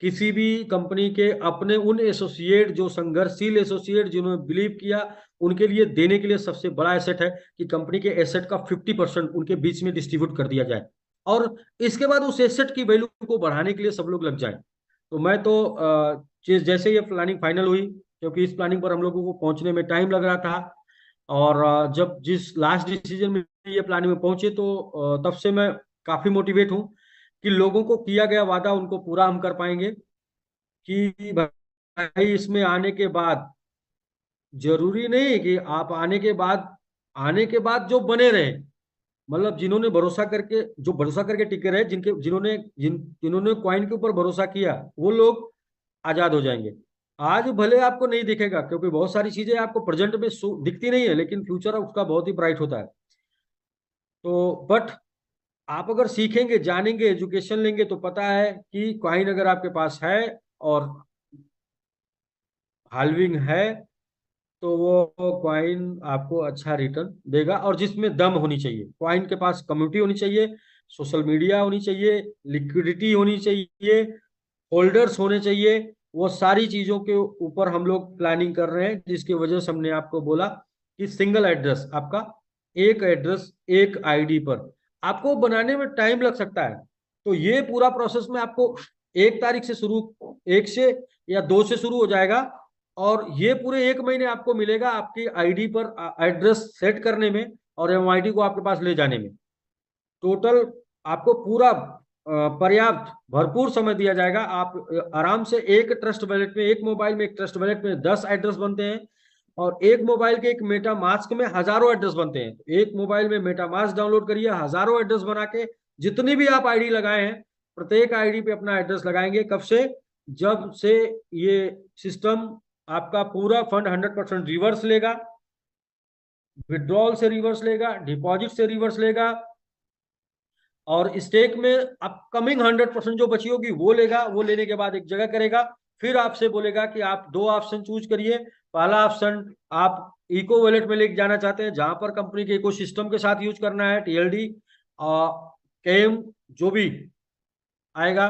किसी भी कंपनी के अपने उन एसोसिएट, जो संघर्षशील एसोसिएट जिन्होंने बिलीव किया, उनके लिए देने के लिए सबसे बड़ा एसेट है कि कंपनी के एसेट का 50% उनके बीच में डिस्ट्रीब्यूट कर दिया जाए, और इसके बाद उस एसेट की वैल्यू को बढ़ाने के लिए सब लोग लग जाए। तो मैं तो जैसे ये प्लानिंग फाइनल हुई, क्योंकि इस प्लानिंग पर हम लोगों को पहुंचने में टाइम लग रहा था, और जब जिस लास्ट डिसीजन में ये प्लानिंग में पहुंचे, तो तब से मैं काफी मोटिवेट हूँ कि लोगों को किया गया वादा उनको पूरा हम कर पाएंगे। कि भाई इसमें आने के बाद जरूरी नहीं कि आप आने के बाद जो बने रहे, मतलब जिन्होंने भरोसा करके टिके रहे, जिन्होंने कॉइन के ऊपर भरोसा किया, वो लोग आजाद हो जाएंगे। आज भले आपको नहीं दिखेगा, क्योंकि बहुत सारी चीजें आपको प्रेजेंट में दिखती नहीं है, लेकिन फ्यूचर उसका बहुत ही ब्राइट होता है। तो बट आप अगर सीखेंगे, जानेंगे, एजुकेशन लेंगे, तो पता है कि कॉइन अगर आपके पास है और हाल्विंग है, तो वो कॉइन आपको अच्छा रिटर्न देगा। और जिसमें दम होनी चाहिए, कॉइन के पास कम्युनिटी होनी चाहिए, सोशल मीडिया होनी चाहिए, लिक्विडिटी होनी चाहिए, होल्डर्स होने चाहिए। वो सारी चीजों के ऊपर हम लोग प्लानिंग कर रहे हैं, जिसकी वजह से हमने आपको बोला कि सिंगल एड्रेस आपका, एक एड्रेस एक आईडी पर आपको बनाने में टाइम लग सकता है। तो ये पूरा प्रोसेस में आपको 1 तारीख से शुरू, 1 से या 2 से शुरू हो जाएगा, और ये पूरे 1 महीने आपको मिलेगा आपकी आईडी पर एड्रेस सेट करने में, और एमआईडी को आपके पास ले जाने में। टोटल आपको पूरा पर्याप्त भरपूर समय दिया जाएगा। आप आराम से एक ट्रस्ट वैलेट में, एक मोबाइल में, एक ट्रस्ट वैलेट में 10 एड्रेस बनते हैं, और एक मोबाइल के एक मेटा मास्क में हजारों एड्रेस बनते हैं। एक मोबाइल में मेटा मास्क डाउनलोड करिए, हजारों एड्रेस बना के जितनी भी आप आईडी लगाए हैं, प्रत्येक आईडी पे अपना एड्रेस लगाएंगे। कब से? जब से ये सिस्टम आपका पूरा फंड 100% रिवर्स लेगा, विड्रॉल से रिवर्स लेगा, डिपॉजिट से रिवर्स लेगा, और स्टेक में अपकमिंग 100% जो बची होगी वो लेगा। वो लेने के बाद एक जगह करेगा, फिर आपसे बोलेगा कि आप 2 ऑप्शन चूज करिए। पहला ऑप्शन आप इको वॉलेट में लेके जाना चाहते हैं, जहां पर कंपनी के इकोसिस्टम के साथ यूज करना है, टीएलडी केम जो भी आएगा।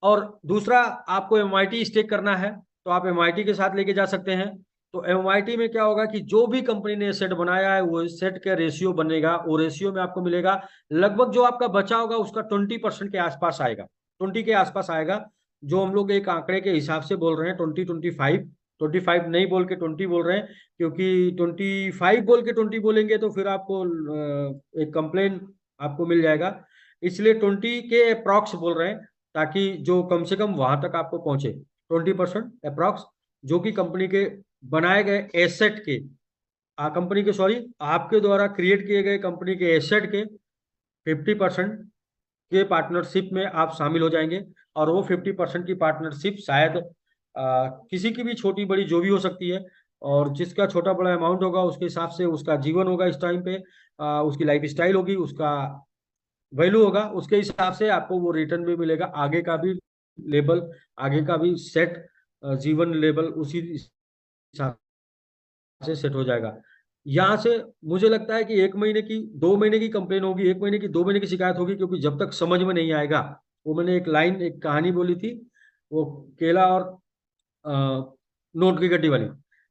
और दूसरा, आपको एमआईटी स्टेक करना है, तो आप एमआईटी के साथ लेके जा सकते हैं। तो एमआईटी में क्या होगा कि जो भी कंपनी ने सेट बनाया है, वो सेट का रेशियो बनेगा, वो रेशियो में आपको मिलेगा लगभग जो आपका बचा होगा उसका 20% के आसपास आएगा, 20 के आसपास आएगा। जो हम लोग एक आंकड़े के हिसाब से बोल रहे हैं, 20-25, 25 नहीं बोल के 20 बोल रहे हैं, क्योंकि 25 बोल के 20 बोलेंगे तो फिर आपको एक कंप्लेन आपको मिल जाएगा। इसलिए 20 के अप्रॉक्स बोल रहे हैं, ताकि जो कम से कम वहां तक आपको पहुंचे, 20% अप्रॉक्स, जो कि कंपनी के बनाए गए एसेट के, कंपनी के सॉरी, आपके द्वारा क्रिएट किए गए कंपनी के एसेट के 50% के पार्टनरशिप में आप शामिल हो जाएंगे। और वो 50% की पार्टनरशिप शायद किसी की भी छोटी बड़ी जो भी हो सकती है, और जिसका छोटा बड़ा अमाउंट होगा उसके हिसाब से उसका जीवन होगा इस टाइम पे, उसकी लाइफ स्टाइल होगी, उसका वैल्यू होगा, उसके हिसाब से आपको वो रिटर्न भी मिलेगा, आगे का भी लेबल, आगे का भी सेट जीवन लेबल उसी हिसाब से सेट हो जाएगा। यहाँ से मुझे लगता है कि 1 महीने की, 2 महीने की कंप्लेन होगी, 1 महीने की, 2 महीने की शिकायत होगी, क्योंकि जब तक समझ में नहीं आएगा, वो मैंने एक कहानी बोली थी, वो केला और नोट की गड्डी वाली।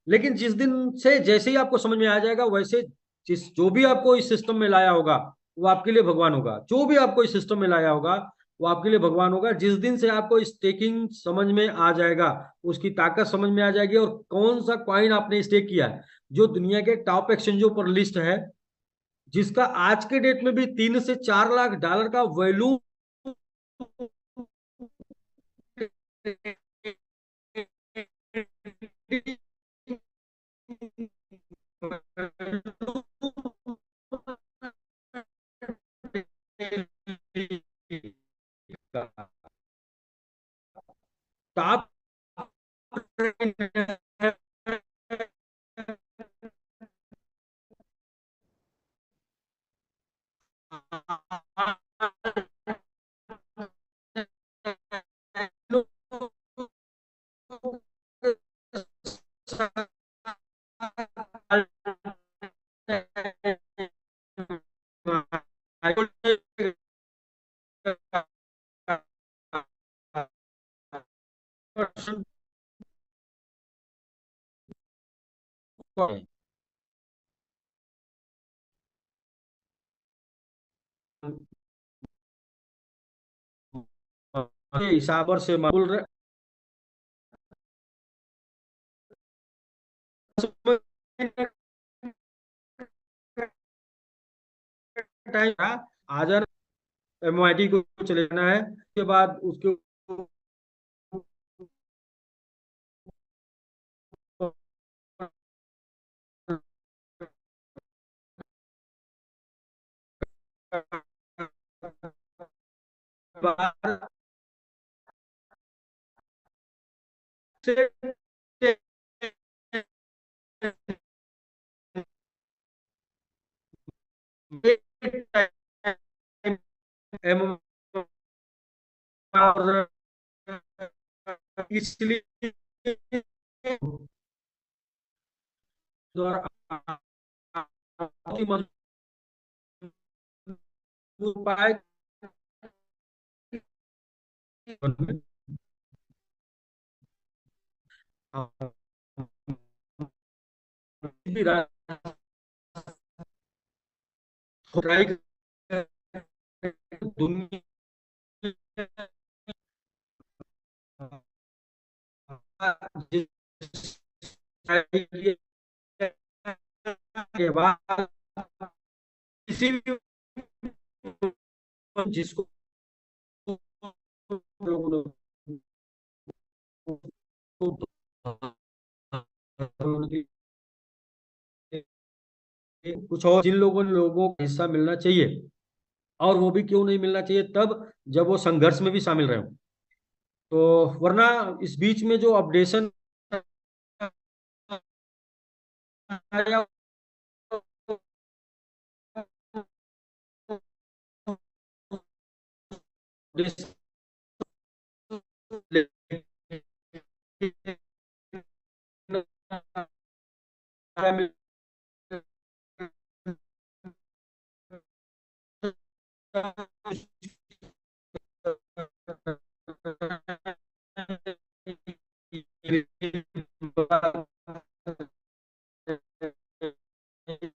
लेकिन जिस दिन से जैसे ही आपको समझ में आ जाएगा, वैसे जिस जो भी आपको इस सिस्टम में लाया होगा वो आपके लिए भगवान होगा। जो भी आपको इस सिस्टम में लाया होगा वो आपके लिए भगवान होगा। जिस दिन से आपको स्टेकिंग समझ में आ जाएगा, उसकी ताकत समझ में आ जाएगी, और कौन सा कॉइन आपने स्टेक किया है, जो दुनिया के टॉप एक्सचेंजों पर लिस्ट है, जिसका आज के डेट में भी 3 से 4 लाख डॉलर का वैल्यू टॉप हिसाब से बोल रहे टाइम था। आ जाना, MIT को चले जाना है, उसके बाद उसके बाद से इसलिए द्वारा उपाय ट्राई दुनिया के बाद किसी भी जिसको लोगों ने कुछ और जिन लोगों को हिस्सा मिलना चाहिए, और वो भी क्यों नहीं मिलना चाहिए, तब जब वो संघर्ष में भी शामिल रहे हों। तो वरना इस बीच में जो अपडेशन आया,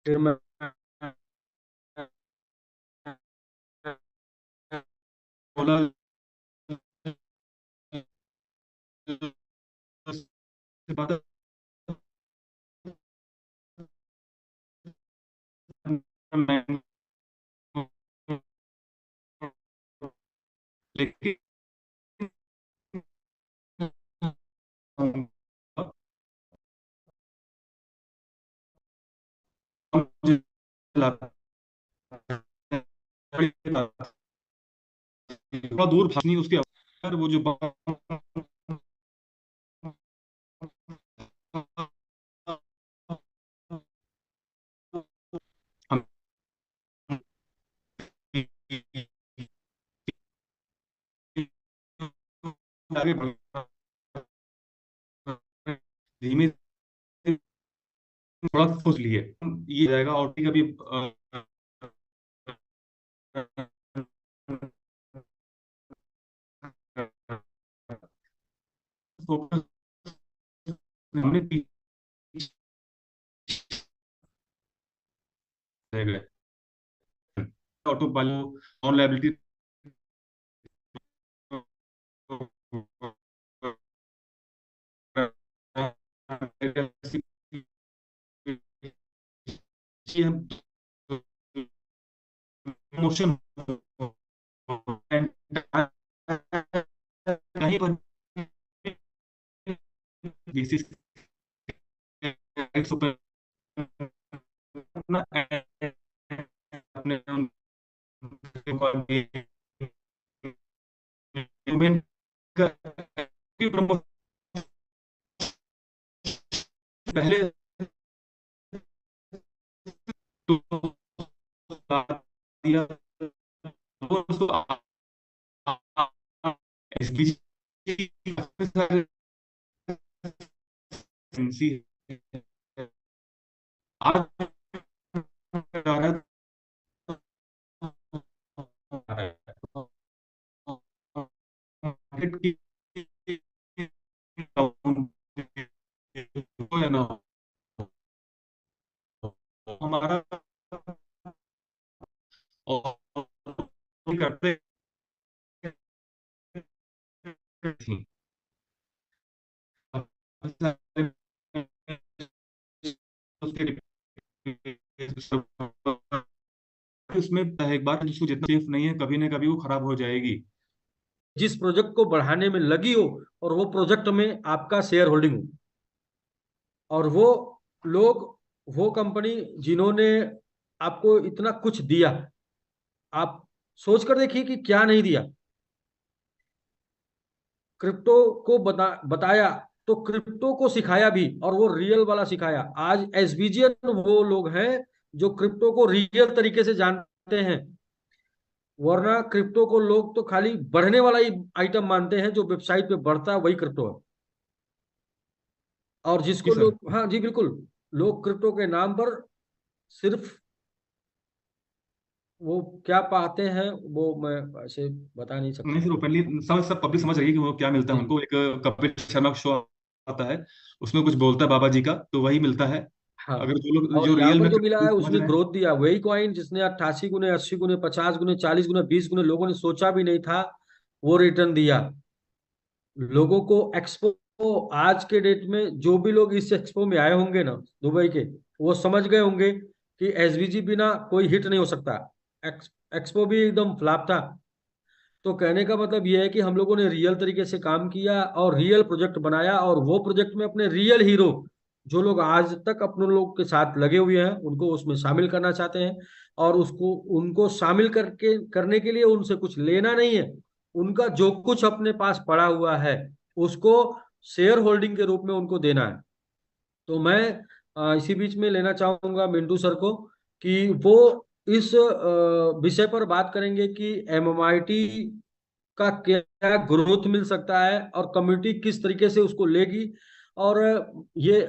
फिर मैं बोला लेकिन थोड़ा दूर भाषणी उसके अवसर वो जो हम आगे बढ़ धीमे थोड़ा सोच लिए ये जाएगा और कभी फोकस हमने पीछे रह गए। Auto pilot on liability motion कहीं पर बेसिस अपना अपने पहले तो दिया इस बीच आज हमारा और करते हैं। उसमें एक बार जिसको जितना सेफ नहीं है, कभी ना कभी वो खराब हो जाएगी। जिस प्रोजेक्ट को बढ़ाने में लगी हो और वो प्रोजेक्ट में आपका शेयर होल्डिंग हो, और वो लोग, वो कंपनी जिन्होंने आपको इतना कुछ दिया, आप सोच कर देखिए कि क्या नहीं दिया। क्रिप्टो को बताया, तो क्रिप्टो को सिखाया भी, और वो रियल वाला सिखाया। आज एसबीजीएन वो लोग हैं जो क्रिप्टो को रियल तरीके से जानते हैं। वरना क्रिप्टो को लोग तो खाली बढ़ने वाला ही आइटम मानते हैं, जो वेबसाइट पे बढ़ता है वही क्रिप्टो है। और जी जिसको सर। लोग, हाँ जी बिल्कुल, लोग क्रिप्टो के नाम पर सिर्फ वो क्या पाते हैं वो मैं ऐसे बता नहीं नहीं सकता। सर, ओपनली सब पब्लिक समझ रही है कि वो क्या मिलता है जी उनको। एक कपिल शर्मा का शो आता है, उसमें कुछ बोलता है बाबा जी का, तो वही मिलता है। हाँ। अगर जो लोग और जो यहाँ रियल पर में जो मिला है समझ उसने रहे हैं। ग्रोथ दिया, वही कॉइन जिसने 88 गुने, 80 गुने, 50 गुने, 40 गुने, 20 गुने लोगों ने सोचा भी नहीं था, वो रिटर्न दिया। लोगों को एक्सपो, आज के डेट में जो भी लोग इस एक्सपो में आए होंगे ना दुबई के, वो समझ गए होंगे कि एसवीजी बिना कोई हिट नहीं हो सकता। एक्सपो भी एकदम फ्लॉप था। तो कहने का मतलब यह है कि हम लोगों ने रियल तरीके से काम किया और रियल प्रोजेक्ट बनाया, और वो प्रोजेक्ट में अपने रियल हीरो, जो लोग आज तक अपने लोग के साथ लगे हुए हैं, उनको उसमें शामिल करना चाहते हैं। और उसको, उनको शामिल करके करने के लिए उनसे कुछ लेना नहीं है। उनका जो कुछ अपने पास पड़ा हुआ है उसको शेयर होल्डिंग के रूप में उनको देना है। तो मैं इसी बीच में लेना चाहूंगा मिंटू सर को कि वो इस विषय पर बात करेंगे कि एमएमआईटी का क्या ग्रोथ मिल सकता है और कम्युनिटी किस तरीके से उसको लेगी। और ये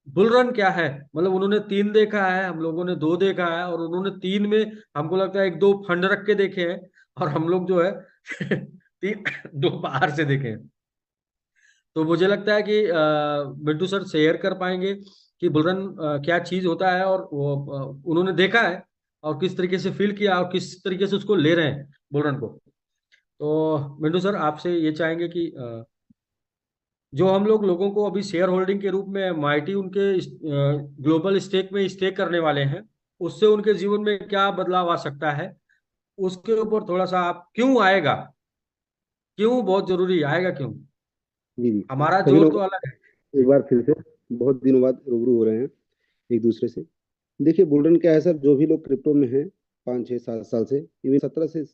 बुल रन क्या है, मतलब उन्होंने 3 देखा है, हम लोगों ने 2 देखा है, और उन्होंने 3 में हमको लगता है 1-2 फंड रख के देखे हैं, और हम लोग जो है 2 बाहर से देखे हैं। तो मुझे लगता है कि मिंटू सर शेयर कर पाएंगे कि बुलरन क्या चीज होता है, और वो उन्होंने देखा है और किस तरीके से फील किया और किस तरीके से उसको ले रहे हैं बुलरन को। तो मिंटू सर आपसे ये चाहेंगे कि जो हम लोग लोगों को अभी शेयर होल्डिंग के रूप में माइटी उनके ग्लोबल स्टेक में स्टेक करने वाले हैं, उससे उनके जीवन में क्या बदलाव आ सकता है, उसके ऊपर थोड़ा सा आप, क्यों आएगा, क्यों बहुत जरूरी आएगा, क्यों, जी जी। हमारा सभी जोर लोग तो अलग है। एक बार फिर से बहुत दिनों बाद रूबरू हो रहे हैं एक दूसरे से। देखिए बुलरन क्या है सर, जो भी लोग क्रिप्टो में हैं 5 6 7 साल से, इवन 17 से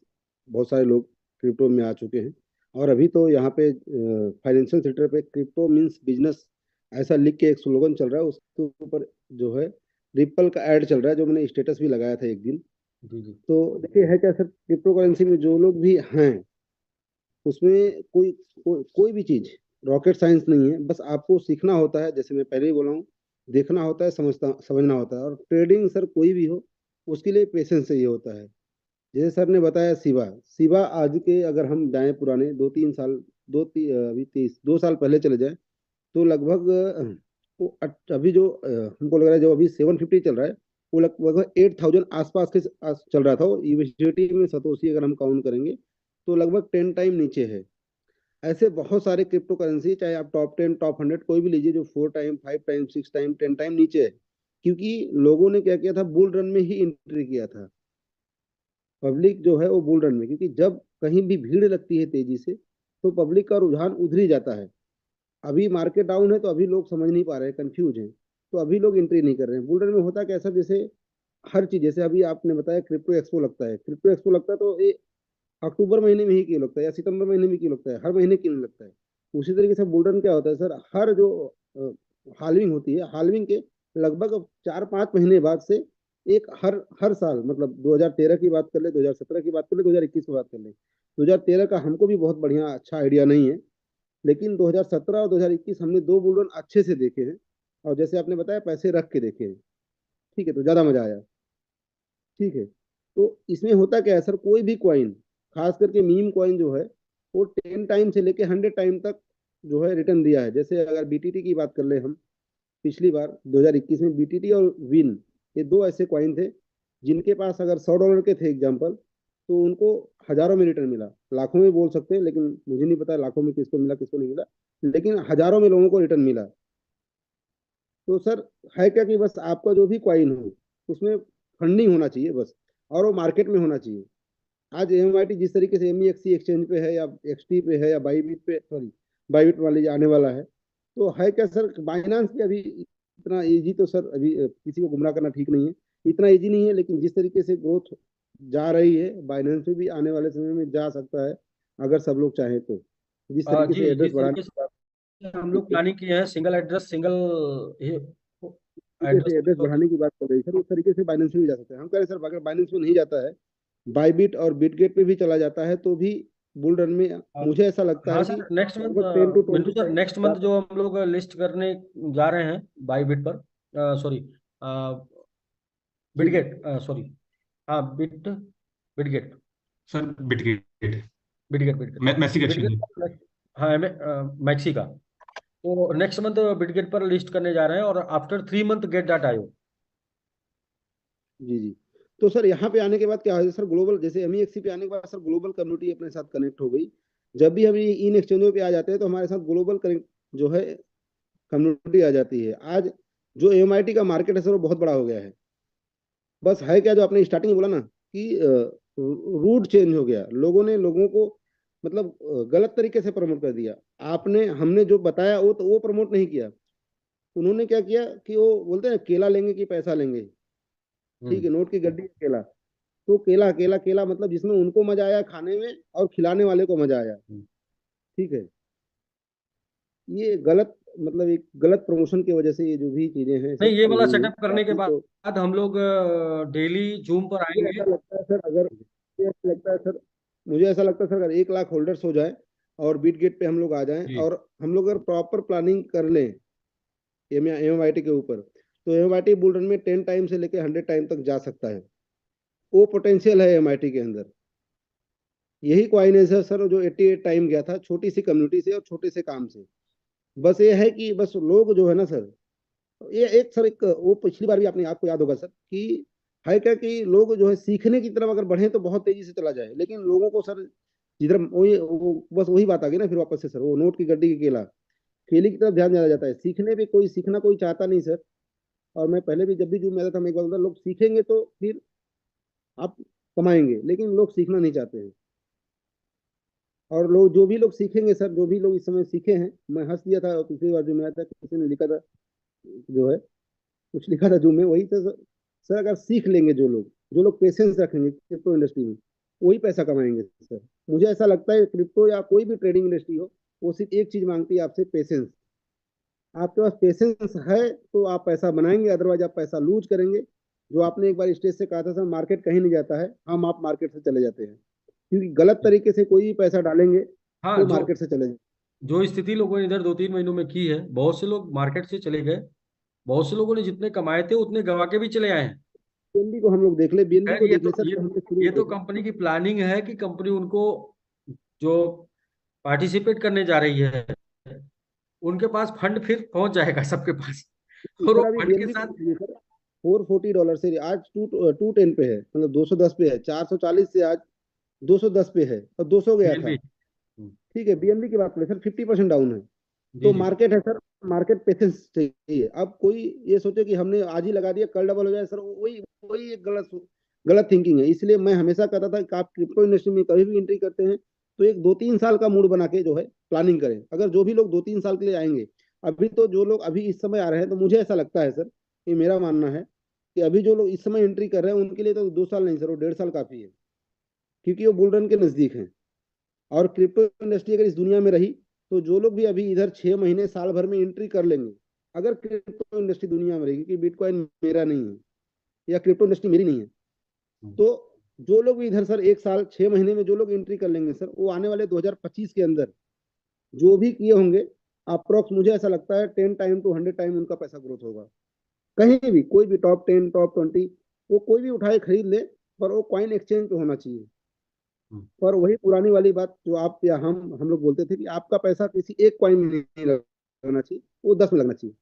बहुत सारे लोग क्रिप्टो में आ चुके हैं। और अभी तो यहाँ पे फाइनेंशियल सेक्टर पे क्रिप्टो मीन्स बिजनेस ऐसा लिख के एक स्लोगन चल रहा है, उसके ऊपर जो है रिपल का ऐड चल रहा है, जो मैंने स्टेटस भी लगाया था एक दिन। जी जी तो देखिए है क्या सर, क्रिप्टो करेंसी में जो लोग भी हैं उसमें कोई भी चीज रॉकेट साइंस नहीं है। बस आपको सीखना होता है, जैसे मैं पहले ही बोला हूँ, देखना होता है, समझना होता है। और ट्रेडिंग सर कोई भी हो उसके लिए पेशेंस चाहिए होता है। जैसे सर ने बताया शिवा, शिवा आज के अगर हम जाएं पुराने 2 3 साल, अभी 2 साल पहले चले जाएं, तो लगभग अभी जो हमको लग रहा है जो अभी 750 चल रहा है, वो लगभग 8,000 आसपास के चल रहा था। वो यूएसडीटी में सतोशी अगर हम काउंट करेंगे तो लगभग 10 टाइम नीचे है। ऐसे बहुत सारे क्रिप्टो करेंसी, चाहे आप टॉप 10 टॉप 100 कोई भी लीजिए, जो 4 टाइम 5 टाइम 6 टाइम 10 टाइम नीचे है। क्योंकि लोगों ने क्या किया था, बुल रन में ही एंट्री किया था। पब्लिक जो है वो बुल रन में, क्योंकि जब कहीं भी भीड़ लगती है तेजी से, तो पब्लिक का रुझान उधर ही जाता है। अभी मार्केट डाउन है तो अभी लोग समझ नहीं पा रहे हैं, कंफ्यूज हैं, तो अभी लोग एंट्री नहीं कर रहे हैं। बुल रन में होता कैसा, जैसे हर चीज, जैसे अभी आपने बताया क्रिप्टो एक्सपो लगता है, क्रिप्टो एक्सपो लगता है तो ये अक्टूबर महीने में ही क्यों लगता है या सितंबर महीने में क्यों लगता है, हर महीने क्यों नहीं लगता है। उसी तरीके से बुल रन क्या होता है सर, हर जो हालविंग होती है, हालविंग के लगभग अब 4 5 महीने बाद से एक हर हर साल, मतलब 2013 की बात कर ले, 2017 की बात कर ले, 2021 की बात कर ले। 2013 का हमको भी बहुत बढ़िया अच्छा आइडिया नहीं है, लेकिन 2017 और 2021 हमने 2 बुल रन अच्छे से देखे हैं। और जैसे आपने बताया पैसे रख के देखे हैं, ठीक है, तो ज्यादा मजा आया। ठीक है, तो इसमें होता क्या है सर, कोई भी कॉइन, खास करके मीम कॉइन जो है, वो 10 टाइम से लेके 100 टाइम तक जो है रिटर्न दिया है। जैसे अगर बीटीटी की बात कर ले हम, पिछली बार 2021 में बीटीटी और विन, ये दो ऐसे कॉइन थे जिनके पास अगर $100 के थे एग्जाम्पल, तो उनको हजारों में रिटर्न मिला। लाखों में बोल सकते हैं, लेकिन मुझे नहीं पता लाखों में किसको मिला किसको नहीं मिला, लेकिन हजारों में लोगों को रिटर्न मिला। तो सर है क्या कि बस आपका जो भी कॉइन हो उसमें फंडिंग होना चाहिए बस, और वो मार्केट में होना चाहिए। आज एमआईटी जिस तरीके से एमईएक्सी एक्सचेंज पे है या एक्सटी पे है या बाईबिट पे, सॉरी बाईबिट वाले आने वाला है, तो है क्या सर, बाइनांस भी अभी इतना इजी तो सर अभी किसी को गुमराह करना ठीक नहीं है, इतना इजी नहीं है, लेकिन जिस तरीके से ग्रोथ जा रही है बाइनांस में भी आने वाले समय में जा सकता है, अगर सब लोग चाहें तो। जिस तरीके जी, से एड्रेस जिस बढ़ाने तरीके की बात, से हम लोग प्लानिंग किए हैं, सिंगल एड्रेस, सिंगल तरीके एड्रेस। से एड्रेस बढ़ाने की बात कर रही है सर, उस तरीके से बाइनेंस में भी जा सकते हैं। हम कह रहे हैं सर अगर बाइनेंस में नहीं जाता है, बाईबिट और बिटगेट पे भी चला जाता है, तो भी बुल रन में मुझे ऐसा लगता हाँ है कि सर, नेक्स्ट मंथ, लगभग 10 to मिंटू 20 सर, नेक्स्ट मंथ जो हम लोग लिस्ट करने जा रहे हैं बाई बिट पर, सॉरी, जी जी बिटगेट, सॉरी, हाँ, Bitget, sir Bitget, Bitget, Bitget, MEXC exchange. Bitget, हाँ, मैक्सी का। तो नेक्स्ट मंथ बिटगेट पर लिस्ट करने जा रहे हैं, और आफ्टर 3 मंथ गेट डाटा आयो। जी जी। तो सर यहाँ पे आने के बाद क्या है सर, ग्लोबल जैसे एमईएक्सी पे आने के बाद सर ग्लोबल कम्युनिटी अपने साथ कनेक्ट हो गई। जब भी हम इन एक्सचेंजों पे आ जाते हैं तो हमारे साथ ग्लोबल कनेक्ट जो है कम्युनिटी आ जाती है। आज जो एमआईटी का मार्केट है सर वो बहुत बड़ा हो गया है। बस है क्या, जो आपने स्टार्टिंग में बोला ना कि रूट चेंज हो गया, लोगों ने लोगों को मतलब गलत तरीके से प्रमोट कर दिया। आपने हमने जो बताया वो तो वो प्रमोट नहीं किया। उन्होंने क्या किया कि वो बोलते हैं केला लेंगे कि पैसा लेंगे, ठीक हम्म। है, नोट की गड्डी केला। तो केला केला केला मतलब जिसमें उनको मजा आया खाने में और खिलाने वाले को मजा आया, हम्म। ठीक है। ये गलत मतलब एक गलत प्रमोशन की वजह से ये जो भी चीजें हैं नहीं, सर ये ये वाला हुई हैं सेटअप करने के बाकी तो। बाद हम लोग डेली जूम पर मुझे आएंगे। ऐसा लगता है सर अगर मुझे ऐसा लगता है सर मुझे ऐसा लगता है सर अगर 1 लाख होल्डर्स हो जाए और बीट गेट पे हम लोग आ जाएं, जी। और हम लोग अगर प्रॉपर प्लानिंग कर लें एमआईटी के ऊपर, तो एमआईटी बुल रन में 10 टाइम से लेकर 100 टाइम तक जा सकता है। वो पोटेंशियल है एमआईटी के अंदर। यही क्वाइन है सर जो 88 टाइम गया था, छोटी सी कम्युनिटी से और छोटे से काम से। बस ये है कि बस लोग जो है ना सर, ये एक सर एक वो पिछली बार भी आपने आपको याद होगा सर कि है क्या कि लोग जो है सीखने की तरफ अगर बढ़े तो बहुत तेजी से चला जाए, लेकिन लोगों को सर जिधर वो बस वही बात आ गई ना फिर वापस से सर, वो नोट की गड्डी की केला, केले की तरफ ध्यान ज्यादा जाता है। सीखने पे कोई सीखना कोई चाहता नहीं सर। और मैं पहले भी जब भी जूम में आता था मैं एक बार बोलता, लोग सीखेंगे तो फिर आप कमाएंगे, लेकिन लोग सीखना नहीं चाहते हैं। और लोग जो भी लोग सीखेंगे सर, जो भी लोग इस समय सीखे हैं, मैं हंस दिया था पिछली बार जो मैं आया था, किसी ने लिखा था जो है, कुछ लिखा था जूम में, वही था सर। सर अगर सीख लेंगे जो लोग पेशेंस रखेंगे क्रिप्टो इंडस्ट्री में, वही पैसा कमाएंगे सर। मुझे ऐसा लगता है क्रिप्टो या कोई भी ट्रेडिंग इंडस्ट्री हो, वो सिर्फ एक चीज मांगती है आपसे, पेशेंस। आपके पास पेशेंस है तो आप पैसा बनाएंगे, अदरवाइज आप पैसा लूज करेंगे। जो आपने एक बार स्टेज से कहा था सर, मार्केट कहीं नहीं जाता है, हम आप मार्केट से चले जाते हैं। क्योंकि गलत तरीके से कोई भी पैसा डालेंगे हाँ, तो जो मार्केट से चले जाएंगे। जो स्थिति लोगों ने इधर 2-3 महीनों में की है, बहुत से लोग मार्केट से चले गए। बहुत से लोगों ने जितने कमाए थे उतने गंवा के भी चले आए हैं। बीएनबी को हम लोग देख ले, बीएनबी खैर, को ये देख ले तो सर, ये जो हमने शुरू ये में तो देखा। कंपनी की प्लानिंग है कि कंपनी उनको जो पार्टिसिपेट करने जा रही है, उनके पास फंड फिर पहुंच जाएगा सबके पास। और वो सर अभी फंड के बीएनबी को साथ देखिए सर, $440 से आज 210 पे है, मतलब 210 पे है, 440 से आज 210 पे है, और 200 गया था। बीएनबी। ठीक है, बीएनबी की बात करें सर 50% डाउन है। जी, तो जी। मार्केट है सर, मार्केट पेशेंस चाहिए। अब कोई ये सोचे कि हमने आज ही लगा दिया कल डबल हो जाए सर, वही वही एक गलत गलत थिंकिंग है। इसलिए मैं हमेशा कहता था कि आप क्रिप्टो इंडस्ट्री में कभी भी एंट्री करते हैं तो एक 2-3 साल का मूड बना के जो है प्लानिंग करें। अगर जो भी लोग 2-3 साल के लिए आएंगे, अभी तो जो लोग अभी इस समय आ रहे हैं, तो मुझे ऐसा लगता है सर, ये मेरा मानना है कि अभी जो लोग इस समय एंट्री कर रहे हैं उनके लिए तो 2 साल नहीं सर, वो 1.5 साल काफी है। क्योंकि वो बुल रन के नजदीक हैं। और क्रिप्टो इंडस्ट्री अगर इस दुनिया में रही, तो जो लोग भी अभी इधर 6 महीने साल भर में एंट्री कर लेंगे, अगर क्रिप्टो इंडस्ट्री दुनिया में रहेगी, कि बिटकॉइन मेरा नहीं है या क्रिप्टो इंडस्ट्री मेरी नहीं है, तो जो लोग भी इधर सर 1 साल 6 महीने में जो लोग एंट्री कर लेंगे सर, वो आने वाले 2025 के अंदर जो भी किए होंगे, अप्रोक्स मुझे ऐसा लगता है 10 टाइम to 100 टाइम उनका पैसा ग्रोथ होगा। कहीं भी कोई भी टॉप 10 टॉप 20 वो कोई भी उठाए खरीद ले, पर वो कॉइन एक्सचेंज पे होना चाहिए। पर वही पुरानी वाली बात जो आप या हम लोग बोलते थे कि आपका पैसा किसी एक कॉइन में नहीं लगना चाहिए, वो 10 में लगना चाहिए।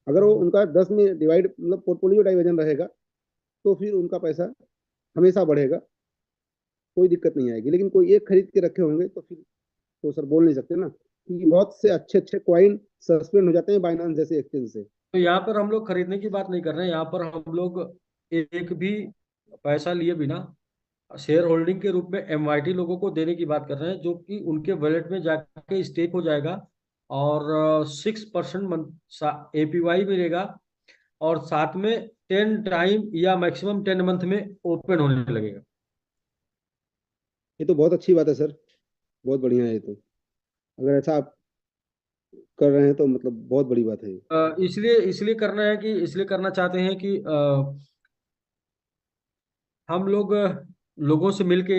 अगर वो उनका 10 में डिवाइड मतलब पोर्टफोलियो डाइवर्जन रहेगा, तो फिर उनका पैसा हमेशा बढ़ेगा, कोई दिक्कत नहीं आएगी। लेकिन कोई एक खरीद के रखे होंगे तो फिर तो सर बोल नहीं सकते ना, क्योंकि बहुत से अच्छे अच्छे कॉइन सस्पेंड हो जाते हैं बाइनांस जैसे एक्सचेंज से। तो यहाँ पर हम लोग खरीदने की बात नहीं कर रहे हैं, यहाँ पर हम लोग एक भी पैसा लिए बिना शेयर होल्डिंग के रूप में एमवाईटी लोगों को देने की बात कर रहे हैं, जो कि उनके वॉलेट में जाके स्टेक हो जाएगा और 6% मंथ एपीवाई मिलेगा, और साथ में 10 टाइम या मैक्सिमम 10 मंथ में ओपन होने लगेगा। ये तो बहुत अच्छी बात है सर, बहुत बढ़िया है ये तो। अगर ऐसा आप कर रहे हैं तो मतलब बहुत बड़ी बात है ये। इसलिए इसलिए करना है कि इसलिए करना चाहते हैं कि हम लोग लोगों से मिलके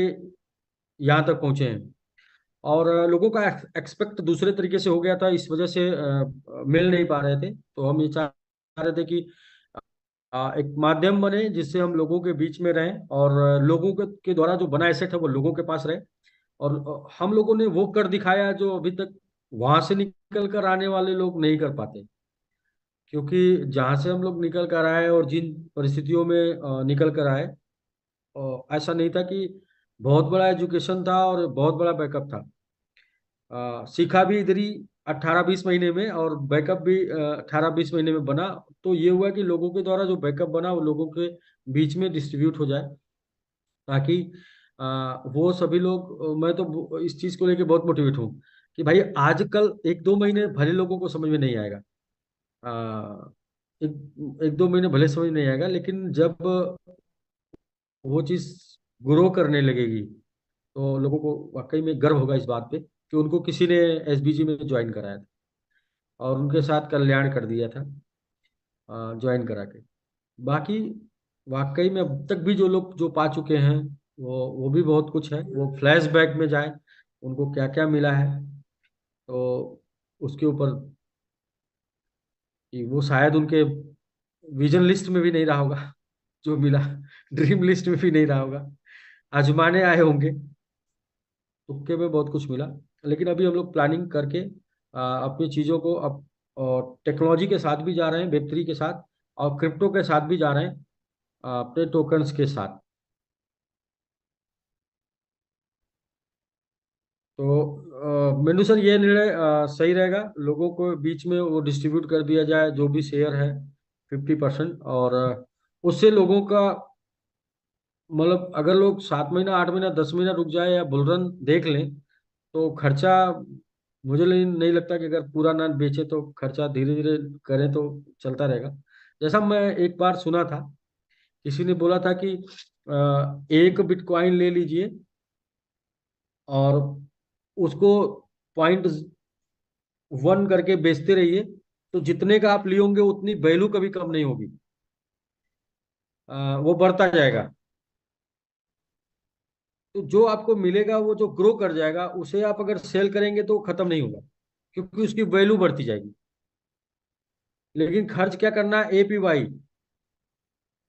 यहाँ तक पहुंचे हैं, और लोगों का एक्सपेक्ट दूसरे तरीके से हो गया था, इस वजह से मिल नहीं पा रहे थे। तो हम ये चाह रहे थे कि एक माध्यम बने जिससे हम लोगों के बीच में रहें, और लोगों के द्वारा जो बना एसेट है वो लोगों के पास रहे। और हम लोगों ने वो कर दिखाया जो अभी तक वहां से निकल कर आने वाले लोग नहीं कर पाते। क्योंकि जहां से हम लोग निकल कर आए और जिन परिस्थितियों में निकल कर आए, ऐसा नहीं था कि बहुत बड़ा एजुकेशन था और बहुत बड़ा बैकअप था। सीखा भी इधर ही 18-20 महीने में, और बैकअप भी 18-20 महीने में बना। तो ये हुआ कि लोगों के द्वारा जो बैकअप बना वो लोगों के बीच में डिस्ट्रीब्यूट हो जाए, ताकि वो सभी लोग मैं तो इस चीज को लेके बहुत मोटिवेट हूँ कि भाई आजकल 1-2 महीने भले लोगों को समझ में नहीं आएगा, आ, एक 1-2 महीने भले समझ नहीं आएगा, लेकिन जब वो चीज ग्रो करने लगेगी तो लोगों को वाकई में गर्व होगा इस बात पे कि उनको किसी ने एसबीजी में ज्वाइन कराया था और उनके साथ कल्याण कर दिया था ज्वाइन करा के। बाकी वाकई में अब तक भी जो लोग जो पा चुके हैं वो भी बहुत कुछ है। वो फ्लैशबैक में जाए उनको क्या क्या मिला है, तो उसके ऊपर कि वो शायद उनके विजन लिस्ट में भी नहीं रहा होगा जो मिला, ड्रीम लिस्ट में भी नहीं रहा होगा, आजमाने आए होंगे, तुक्के में बहुत कुछ मिला। लेकिन अभी हम लोग प्लानिंग करके अपनी चीज़ों को अब टेक्नोलॉजी के साथ भी जा रहे हैं, वेब3 के साथ, और क्रिप्टो के साथ भी जा रहे हैं, अपने टोकन्स के साथ। तो मेनू सर ये निर्णय सही रहेगा, लोगों को बीच में वो डिस्ट्रीब्यूट कर दिया जाए जो भी शेयर है 50%, और उससे लोगों का मतलब अगर लोग 7 महीना 8 महीना 10 महीना रुक जाए या बुल रन देख लें तो खर्चा, मुझे नहीं लगता कि अगर पूरा ना बेचे तो खर्चा धीरे धीरे करें तो चलता रहेगा। जैसा मैं एक बार सुना था, किसी ने बोला था कि एक बिटकॉइन ले लीजिए और उसको 0.1 करके बेचते रहिए, तो जितने का आप लिए होंगे उतनी वैल्यू कभी कम नहीं होगी, वो बढ़ता जाएगा। तो जो आपको मिलेगा वो जो ग्रो कर जाएगा उसे आप अगर सेल करेंगे तो वो खत्म नहीं होगा, क्योंकि उसकी वैल्यू बढ़ती जाएगी। लेकिन खर्च क्या करना है, एपीवाई,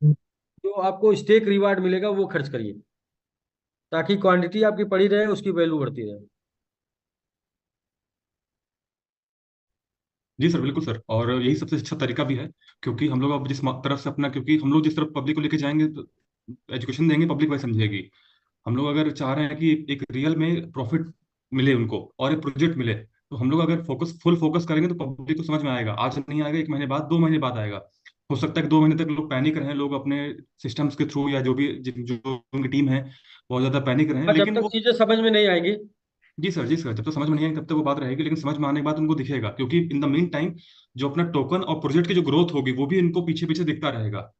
जो आपको स्टेक रिवार्ड मिलेगा वो खर्च करिए, ताकि क्वांटिटी आपकी पड़ी रहे, उसकी वैल्यू बढ़ती रहे। जी सर, बिल्कुल सर, और यही सबसे अच्छा तरीका भी है। क्योंकि हम लोग अब जिस तरफ से अपना, क्योंकि हम लोग जिस तरफ पब्लिक को लेके जाएंगे तो एजुकेशन देंगे, पब्लिक वही समझेगी। हम लोग अगर चाह रहे हैं कि एक रियल में प्रॉफिट मिले उनको और एक प्रोजेक्ट मिले, तो हम लोग अगर फुल फोकस करेंगे तो पब्लिक को समझ में आएगा। आज नहीं आएगा, 1 महीने बाद, 2 महीने बाद आएगा। हो सकता है कि 2 महीने तक लोग पैनिक रहे, लोग अपने सिस्टम्स के थ्रू या जो भी जो उनकी टीम है बहुत ज्यादा पैनिक रहे, और जब लेकिन तक वो। चीजें समझ में नहीं आएंगी। जी सर, जी सर, जब तक समझ में नहीं आएगी तब तक वो बात रहेगी, लेकिन समझ में आने के बाद उनको दिखेगा, क्योंकि इन द मीन टाइम जो अपना टोकन और प्रोजेक्ट की जो ग्रोथ होगी वो भी इनको पीछे पीछे दिखता रहेगा।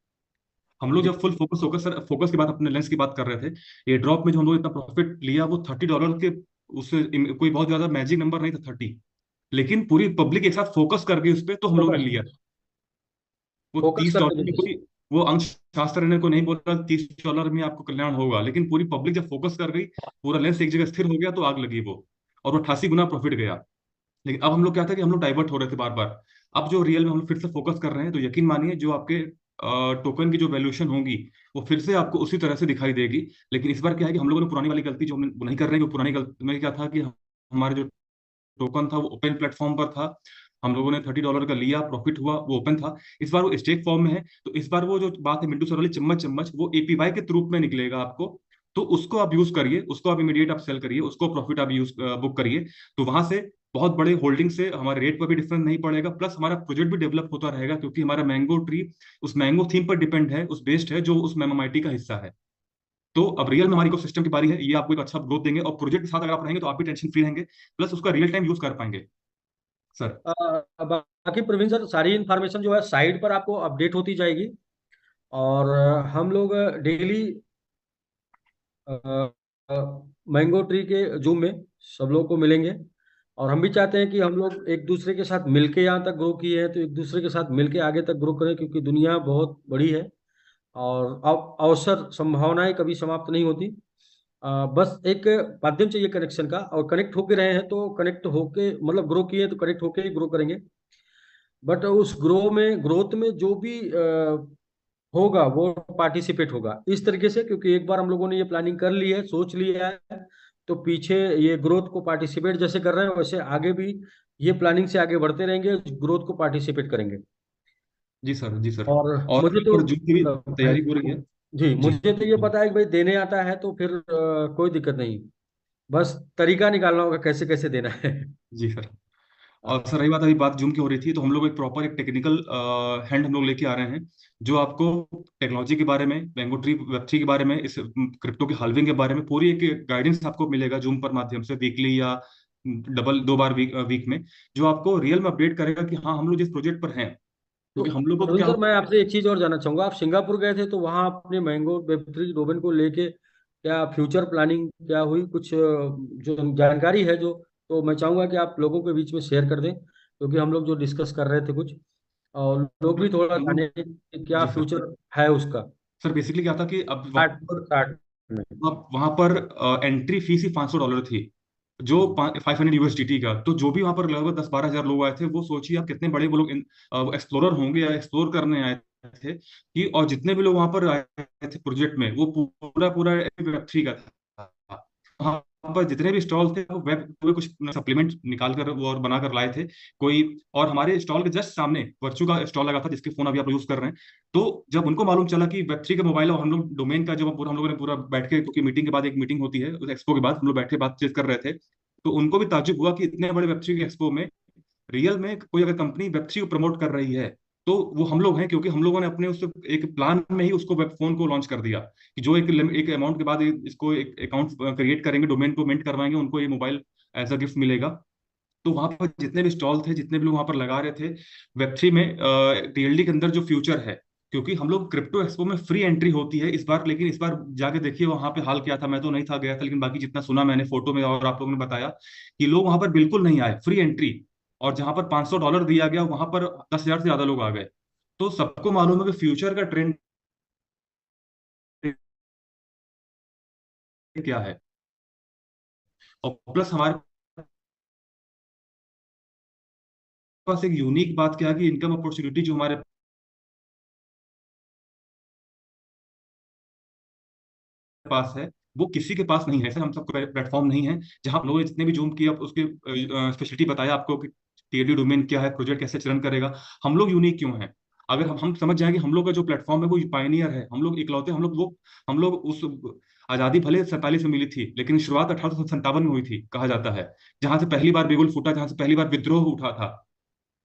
हम लोग जी। जब फुल फोकस होकर, सर फोकस की बात, अपने लेंस की बात कर रहे थे, ये ड्रॉप में जो हम लोग इतना प्रॉफिट लिया वो $30 के, उससे कोई बहुत ज्यादा मैजिक नंबर नहीं था 30। लेकिन पूरी पब्लिक एक साथ फोकस कर गई उस पर, तो हम लोग ने फोकस लिया। वो फोकस तीस करके डॉलर में देखिए। कोई, वो अंक शास्त्र ने को नहीं बोला $30 में आपको कल्याण होगा, लेकिन पूरी पब्लिक जब फोकस कर गई, पूरा लेंस एक जगह स्थिर हो गया, तो आग लगी वो, और वो 88 गुना प्रॉफिट गया। लेकिन अब हम लोग क्या था कि हम लोग डाइवर्ट हो रहे थे बार बार। अब जो रियल में हम लोग फिर से फोकस कर रहे हैं, तो यकीन मानिए जो आपके टोकन की जो वैल्यूएशन होगी वो फिर से आपको उसी तरह से दिखाई देगी। लेकिन इस बार क्या है कि हम लोगों ने पुरानी वाली गलती जो हम नहीं कर रहे हैं, कि पुरानी गलती में क्या था कि हमारे जो टोकन था वो ओपन प्लेटफॉर्म पर था, हम लोगों ने $30 का लिया, प्रॉफिट हुआ, वो ओपन था। इस बार वो स्टेक फॉर्म में है, तो इस बार वो जो बात है मिंटू सर वाली चम्मच चम्मच, वो एपीवाई के रूप में निकलेगा आपको। तो उसको आप यूज करिए, उसको आप इमीडिएट आप सेल करिए, उसको प्रॉफिट आप यूज बुक करिए। तो वहां से बहुत बड़े होल्डिंग से हमारे रेट पर भी डिफरेंस नहीं पड़ेगा, प्लस हमारा प्रोजेक्ट भी डेवलप होता रहेगा, क्योंकि हमारा मैंगो ट्री उस मैंगो थीम पर डिपेंड है, उस बेस्ड है जो उस मेमाइटी का हिस्सा है। तो अब रियल में हमारी इको सिस्टम की बारी है, ये आपको एक अच्छा ग्रोथ देंगे, और प्रोजेक्ट के साथ अगर आप रहेंगे तो आप भी टेंशन फ्री रहेंगे, प्लस उसका रियल टाइम यूज कर पाएंगे सर। बाकी प्रवीण सर, सारी इन्फॉर्मेशन जो है साइट पर आपको अपडेट होती जाएगी। और हम लोग डेली मैंगो ट्री के जूम में सब लोगों को मिलेंगे। और हम भी चाहते हैं कि हम लोग एक दूसरे के साथ मिलके यहाँ तक ग्रो किए हैं, तो एक दूसरे के साथ मिलके आगे तक ग्रो करें, क्योंकि दुनिया बहुत बड़ी है और अवसर संभावनाएं कभी समाप्त नहीं होती। बस एक माध्यम चाहिए कनेक्शन का, और कनेक्ट होके रहे हैं तो कनेक्ट होके मतलब ग्रो किए तो कनेक्ट होके ही ग्रो करेंगे। बट उस ग्रोथ में जो भी होगा वो पार्टिसिपेट होगा इस तरीके से, क्योंकि एक बार हम लोगों ने ये प्लानिंग कर ली है, सोच लिया है, तो पीछे ये ग्रोथ को पार्टिसिपेट जैसे कर रहे हैं वैसे आगे भी ये प्लानिंग से आगे बढ़ते रहेंगे, ग्रोथ को पार्टिसिपेट करेंगे। जी सर, जी सर। और और मुझे तो जो की भी तैयारी हो रही है। जी, जी मुझे तो ये पता है कि भाई देने आता है तो फिर कोई दिक्कत नहीं, बस तरीका निकालना होगा कैसे कैसे देना है। जी सर। और सर रही बात, अभी बात जूम की हो रही थी, तो हम लोग एक प्रॉपर एक टेक्निकल हैंड हम लोग लेके आ रहे हैं, जो आपको टेक्नोलॉजी के बारे में, मैंगो ट्री वेब3 के बारे में, इस क्रिप्टो के हाल्विंग के बारे में पूरी एक गाइडेंस आपको मिलेगा जूम पर माध्यम से, वीकली या डबल 2 बार वीक में, जो आपको रियल में अपडेट करेगा कि हाँ हम लोग जिस प्रोजेक्ट पर हैं। तो क्योंकि हम लोग को प्रवीण क्या सर, मैं होता आपसे एक चीज और जानना चाहूंगा, आप सिंगापुर गए थे तो वहाँ अपने मैंगो वेब3 डोमेन को लेके क्या फ्यूचर प्लानिंग क्या हुई, कुछ जो जानकारी है जो, तो मैं चाहूंगा कि आप लोगों के बीच में शेयर कर दें, क्योंकि हम लोग जो डिस्कस कर रहे थे कुछ, और लोग है भी थोड़ा हम लोग। जाने कि क्या जी सर। फ्यूचर है उसका। सर बेसिकली क्या था कि अब स्टार्ट स्टार्ट में। वहां पर एंट्री फीस ही $500 थी, जो 500 USDT का। तो जो भी वहां पर लगभग 10-12 हजार लोग आए थे, वो सोचिए आप कितने बड़े वो लोग एक्सप्लोरर होंगे या एक्सप्लोर करने आए थे कि, और जितने भी लोग वहां पर आए थे प्रोजेक्ट में, वो पूरा पूरा Web3 का था। वहां पर जितने भी स्टॉल थे वो वेब पूरे कुछ सप्लीमेंट निकाल कर वो और बना कर लाए थे कोई। और हमारे स्टॉल के जस्ट सामने वर्चू का स्टॉल लगा था, जिसके फोन अभी आप यूज कर रहे हैं। तो जब उनको मालूम चला कि Web3 का मोबाइल है, और हम लोग डोमेन का जो पूरा हम लोगों ने पूरा बैठ के, क्योंकि मीटिंग के बाद एक मीटिंग होती है उस एक्सपो के बाद, हम लोग बैठे बातचीत कर रहे थे, तो उनको भी ताज्जुब हुआ कि इतने बड़े Web3 के एक्सपो में रियल में कोई अगर कंपनी Web3 को प्रमोट कर रही है, तो वो हम लोग हैं। क्योंकि हम लोगों ने अपने उस एक प्लान में ही उसको वेब फोन को लॉन्च कर दिया कि जो एक अमाउंट के बाद इसको एक अकाउंट क्रिएट करेंगे, डोमेन को मिंट करवाएंगे, उनको ये मोबाइल एज अ गिफ्ट मिलेगा। तो वहां पर जितने भी स्टॉल थे, जितने भी लोग वहां पर लगा रहे थे Web3 में, टीएलडी के अंदर जो फ्यूचर है, क्योंकि हम लोग क्रिप्टो एक्सपो में फ्री एंट्री होती है इस बार, लेकिन इस बार जाके देखिए वहां पे हाल क्या था। मैं तो नहीं था, गया था, लेकिन बाकी जितना सुना मैंने फोटो में और आप लोगों ने बताया कि लोग वहां पर बिल्कुल नहीं आए, फ्री एंट्री। और जहां पर $500 दिया गया, वहां पर 10,000 से ज्यादा लोग आ गए। तो सबको मालूम है कि फ्यूचर का ट्रेंड क्या है। और प्लस हमारे पास एक यूनिक बात क्या है कि इनकम अपॉर्चुनिटी जो हमारे पास है, वो किसी के पास नहीं है। ऐसा हम सबको प्लेटफॉर्म नहीं है जहां हम लोगों ने जितने भी जूम किया उसके स्पेशलिटी बताया आपको कि टीएलडी डोमेन क्या है, प्रोजेक्ट कैसे चलन करेगा, हम लोग यूनिक क्यों हैं। अगर हम समझ जाएंगे हम लोग का जो प्लेटफॉर्म है वो पायनियर है, हम लोग इकलौते, हम लोग उस आजादी भले 47 में मिली थी, लेकिन शुरुआत 1857 में हुई थी कहा जाता है, जहां से पहली बार बिगुल फूटा, जहां से पहली बार विद्रोह उठा था।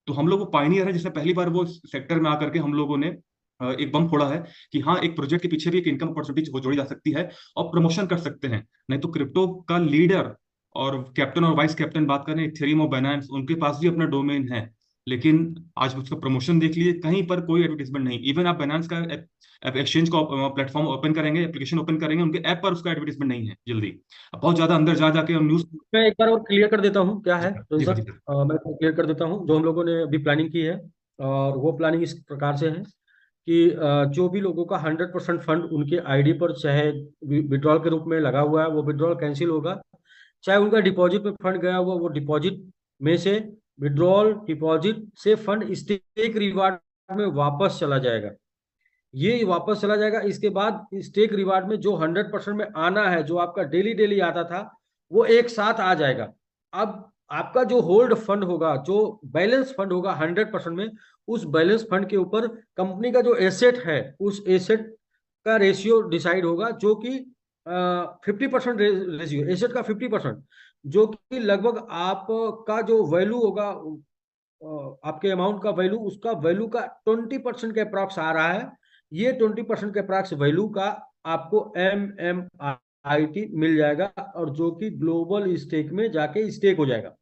तो हम लोग वो पायनियर है, जिसने पहली बार वो सेक्टर में आकर के हम लोगों ने एक बम फोड़ा है कि हाँ एक प्रोजेक्ट के पीछे भी एक इनकम अपॉर्चुनिटी जोड़ी जा सकती है, और प्रमोशन कर सकते हैं। नहीं तो क्रिप्टो का लीडर और कैप्टन और वाइस कैप्टन बात करें, इथेरियम और बाइनेंस, उनके पास भी अपना डोमेन है, लेकिन आज उसका प्रमोशन देख लीजिए, कहीं पर कोई एडवर्टीजमेंट नहीं। इवन आप बाइनेंस का एक्सचेंज का प्लेटफॉर्म ओपन करेंगे, एप्लीकेशन ओपन करेंगे, उनके ऐप पर उसका एडवर्टीजमेंट नहीं है जल्दी। अब बहुत ज्यादा अंदर जा जाके न्यूज। मैं एक बार और क्लियर कर देता हूँ क्या जी है सर, तो जी सर, सर, जी सर। मैं क्लियर कर देता हूँ जो हम लोगों ने अभी प्लानिंग की है। और वो प्लानिंग इस प्रकार से है कि जो भी लोगों का 100% फंड उनके आईडी पर चाहे विड्रॉल के रूप में लगा हुआ है वो विड्रॉल कैंसिल होगा, चाहे उनका डिपॉजिट में फंड गया हुआ वो डिपॉजिट में से, विड्रॉल डिपॉजिट से फंड स्टेक रिवार्ड में वापस चला जाएगा। ये वापस चला जाएगा, इसके बाद स्टेक रिवार्ड में जो 100% में आना है, जो आपका डेली डेली आता था, वो एक साथ आ जाएगा। अब आपका जो होल्ड फंड होगा, जो बैलेंस फंड होगा 100% में, उस बैलेंस फंड के ऊपर कंपनी का जो एसेट है, उस एसेट का रेशियो डिसाइड होगा, जो कि 50% रेशियो, एसेट का 50%, जो कि लगभग आपका जो वैल्यू होगा, आपके अमाउंट का वैल्यू, उसका वैल्यू का 20% के अप्रॉक्स आ रहा है। ये 20% के अप्रॉक्स वैल्यू का आपको MMIT मिल जाएगा, और जो कि ग्लोबल स्टेक में जाके स्टेक हो जाएगा।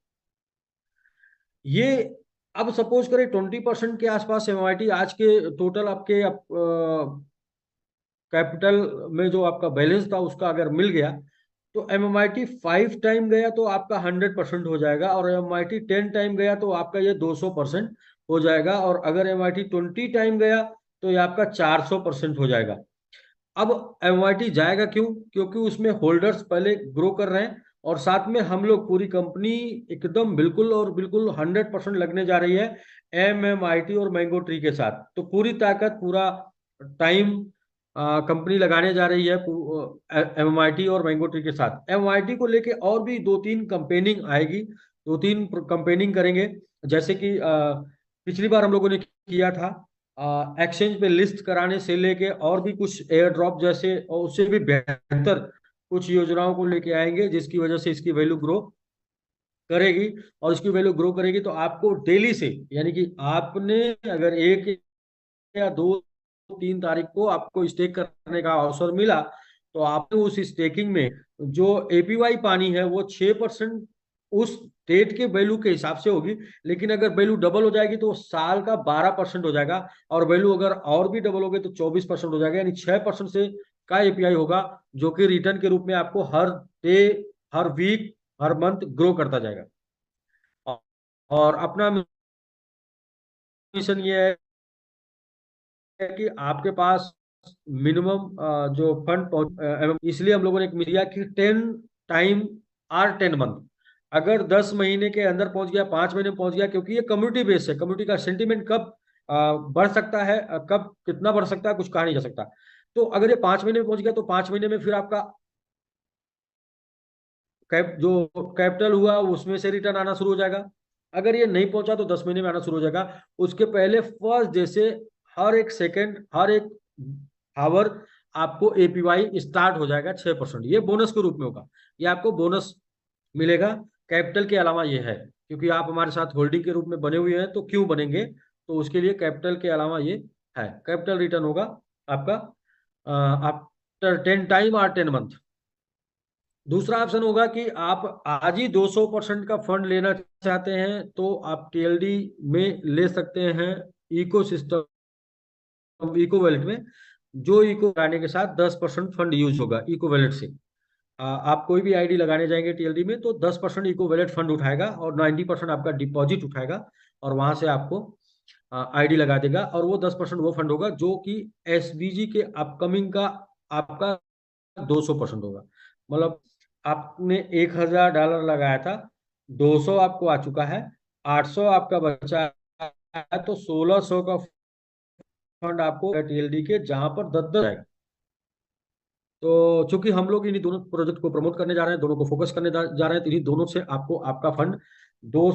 ये अब सपोज करें 20% के आसपास MMIT आज के टोटल आपके कैपिटल में जो आपका बैलेंस था उसका अगर मिल गया, तो MMIT 5 टाइम गया तो आपका 100% हो जाएगा, और MMIT 10 टाइम गया तो आपका ये 200% हो जाएगा, और अगर MMIT 20 टाइम गया तो ये आपका 400% हो जाएगा। अब MMIT जाएगा क्यों? क्योंकि उसमें होल्डर्स पहले ग्रो कर रहे हैं, और साथ में हम लोग पूरी कंपनी एकदम बिल्कुल और बिल्कुल 100% लगने जा रही है MMIT और मैंगो ट्री के साथ। तो पूरी ताकत, पूरा टाइम कंपनी लगाने जा रही है MMIT और मैंगो ट्री के साथ। MMIT को लेके और भी 2-3 कंपेनिंग आएगी, 2-3 कंपेनिंग करेंगे। जैसे कि पिछली बार हम लोगों ने किया था, एक्सचेंज पे लिस्ट कराने से लेके और भी कुछ एयर ड्रॉप जैसे, और उससे भी बेहतर कुछ योजनाओं को लेके आएंगे, जिसकी वजह से इसकी वैल्यू ग्रो करेगी। और इसकी वैल्यू ग्रो करेगी तो आपको डेली से, यानी कि आपने अगर 1 या 2-3 तारीख को आपको स्टेक करने का अवसर मिला, तो आपने उस स्टेकिंग में जो APY पानी है वो 6% उस डेट के वैल्यू के हिसाब से होगी। लेकिन अगर वैल्यू डबल हो जाएगी तो साल का 12% हो जाएगा, और वैल्यू अगर और भी डबल हो गई तो 24% हो जाएगा, यानी 6% से का API होगा, जो कि रिटर्न के रूप में आपको हर डे, हर वीक, हर मंथ ग्रो करता जाएगा। और अपना मिशन ये है कि आपके पास मिनिमम जो फंड, इसलिए हम लोगों ने एक मिलिया कि 10 टाइम आर 10 मंथ। अगर 10 महीने के अंदर पहुंच गया, 5 महीने में पहुंच गया, क्योंकि ये कम्युनिटी बेस्ड है, कम्युनिटी का सेंटीमेंट कब बढ़ सकता है, कब कितना बढ़ सकता है, कुछ कहा नहीं जा सकता। तो अगर ये 5 महीने में पहुंच गया तो 5 महीने में फिर आपका जो कैपिटल हुआ उसमें से रिटर्न आना शुरू हो जाएगा। अगर ये नहीं पहुंचा तो 10 महीने में आना शुरू हो जाएगा। उसके पहले फर्स्ट डे से हर एक सेकेंड, हर एक आवर आपको APY स्टार्ट हो जाएगा 6%। ये बोनस के रूप में होगा, ये आपको बोनस मिलेगा। कैपिटल के अलावा ये है, क्योंकि आप हमारे साथ होल्डिंग के रूप में बने हुए हैं, तो क्यों बनेंगे, तो उसके लिए कैपिटल के अलावा ये है, कैपिटल रिटर्न होगा आपका आफ्टर 10 टाइम और 10 मंथ। दूसरा ऑप्शन होगा कि आप आज ही 200% का फंड लेना चाहते हैं, तो आप TLD में ले सकते हैं, इको सिस्टम, इको वैलेट में। जो इको लगाने के साथ 10% फंड यूज होगा इको वैलेट से। आप कोई भी ID लगाने जाएंगे TLD में तो 10% इको वैलेट फंड उठाएगा, और 90% आपका डिपॉजिट उठाएगा, और वहां से आपको ID लगा देगा। और वो 10% वो फंड होगा जो कि SBG के अपकमिंग का आपका 200% होगा। मतलब आपने $1,000 लगाया था, 200 आपको आ चुका है, 800 आपका बचा है, तो 1600 का फंड आपको TLD के, जहां पर 10-10 आएगा। तो चूंकि हम लोग इन्हीं दोनों प्रोजेक्ट को प्रमोट करने जा रहे हैं, दोनों को फोकस करने जा रहे हैं, तो इन्हीं दोनों से आपको आपका फंड दो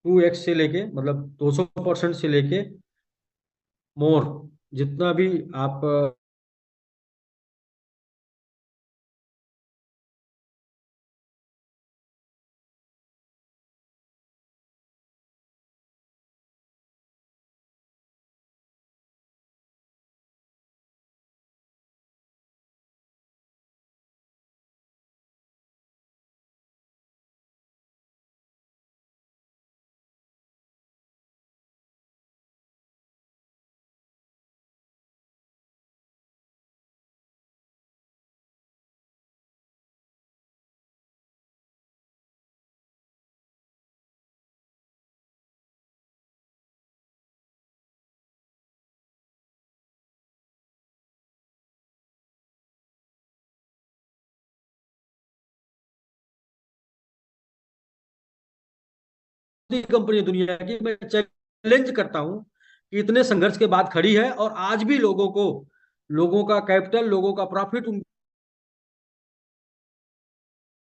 2x से लेके, मतलब 200% से लेके मोर, जितना भी आप कंपनी दुनिया की, मैं चैलेंज करता हूं कि इतने संघर्ष के बाद खड़ी है, और आज भी लोगों को, लोगों का कैपिटल, लोगों का प्रॉफिट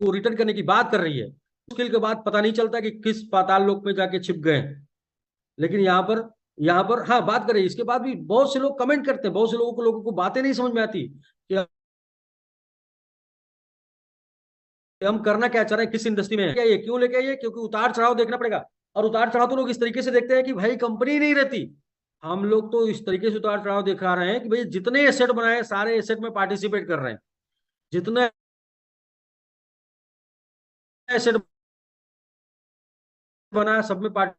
उसको रिटर्न करने की बात कर रही है, मुश्किल के बाद पता नहीं चलता कि किस पाताल लोक में जाके छिप गए। लेकिन यहाँ पर हाँ बात करें, इसके बाद भी बहुत से लोग कमेंट करते हैं, बहुत से लोगों को बातें नहीं समझ में आती कि हम करना क्या चाह रहे हैं, किस इंडस्ट्री में है, ये क्यों लेके आइए, क्योंकि उतार चढ़ाव देखना पड़ेगा। और उतार चढ़ाव तो लोग इस तरीके से देखते हैं कि भाई कंपनी नहीं रहती। हम लोग तो इस तरीके से उतार चढ़ाव दिखा रहे हैं कि भाई जितने एसेट बनाए सारे एसेट में पार्टिसिपेट कर रहे हैं, जितने एसेट बना सब में पार्ट।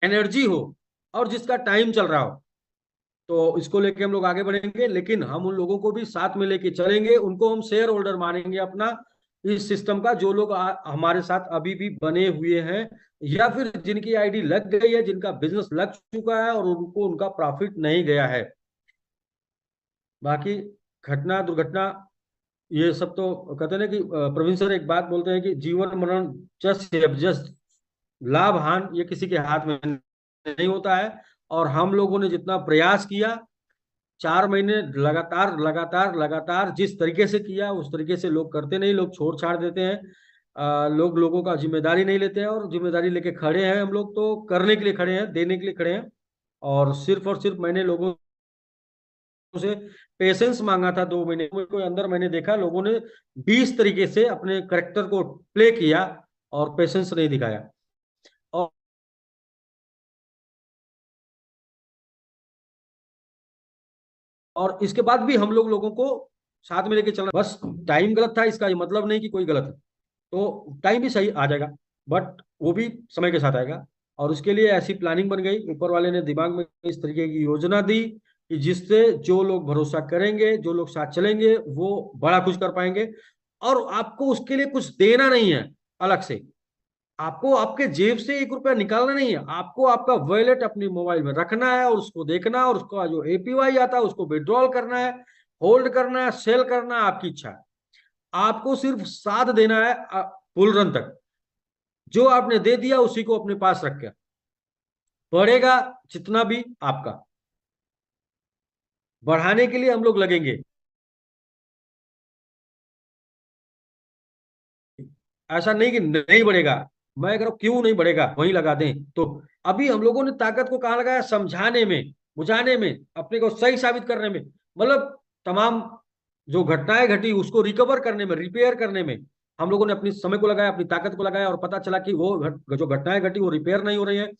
एनर्जी हो और जिसका टाइम चल रहा हो, तो इसको लेके हम लोग आगे बढ़ेंगे। लेकिन हम उन लोगों को भी साथ में लेके चलेंगे, उनको हम शेयर होल्डर मानेंगे अपना इस सिस्टम का, जो लोग हमारे साथ अभी भी बने हुए हैं, या फिर जिनकी आईडी लग गई है, जिनका बिजनेस लग चुका है और उनको उनका प्रॉफिट नहीं गया है। बाकी घटना दुर्घटना ये सब तो कहते हैं ना कि प्रवीण सर एक बात बोलते हैं कि जीवन मरण जस्ट जस्ट, लाभ हान ये किसी के हाथ में नहीं होता है। और हम लोगों ने जितना प्रयास किया 4 महीने लगातार लगातार लगातार जिस तरीके से किया, उस तरीके से लोग करते नहीं, लोग छोड़ छाड़ देते हैं। लोग लोगों का जिम्मेदारी नहीं लेते हैं, और जिम्मेदारी लेके खड़े हैं। हम लोग तो करने के लिए खड़े हैं, देने के लिए खड़े हैं। और सिर्फ मैंने लोगों से पेशेंस मांगा था 2 महीने को अंदर, मैंने देखा लोगों ने 20 तरीके से अपने करेक्टर को प्ले किया और पेशेंस नहीं दिखाया। और इसके बाद भी हम लोगों को साथ में लेके चलना। बस टाइम गलत था, इसका ये मतलब नहीं कि कोई गलत है, तो टाइम भी सही आ जाएगा, बट वो भी समय के साथ आएगा। और उसके लिए ऐसी प्लानिंग बन गई, ऊपर वाले ने दिमाग में इस तरीके की योजना दी कि जिससे जो लोग भरोसा करेंगे, जो लोग साथ चलेंगे, वो बड़ा कुछ कर पाएंगे। और आपको उसके लिए कुछ देना नहीं है अलग से, आपको आपके जेब से 1 रुपया निकालना नहीं है, आपको आपका वॉलेट अपनी मोबाइल में रखना है और उसको देखना है, और उसका जो एपीवाई आता है उसको विड्रॉल करना है, होल्ड करना है, सेल करना है, आपकी इच्छा है। आपको सिर्फ साथ देना है बुल रन तक। जो आपने दे दिया उसी को अपने पास रख के बढ़ेगा, जितना भी आपका बढ़ाने के लिए हम लोग लगेंगे। ऐसा नहीं कि नहीं बढ़ेगा, मैं कह रहा हूं क्यों नहीं बढ़ेगा, वहीं लगा दें। तो अभी हम लोगों ने ताकत को कहाँ लगाया, समझाने में, बुझाने में, अपने को सही साबित करने में। मतलब तमाम जो घटनाएं घटी उसको रिकवर करने में, रिपेयर करने में हम लोगों ने अपनी समय को लगाया, अपनी ताकत को लगाया। और पता चला कि वो जो घटनाएं घटी वो रिपेयर नहीं हो रही है,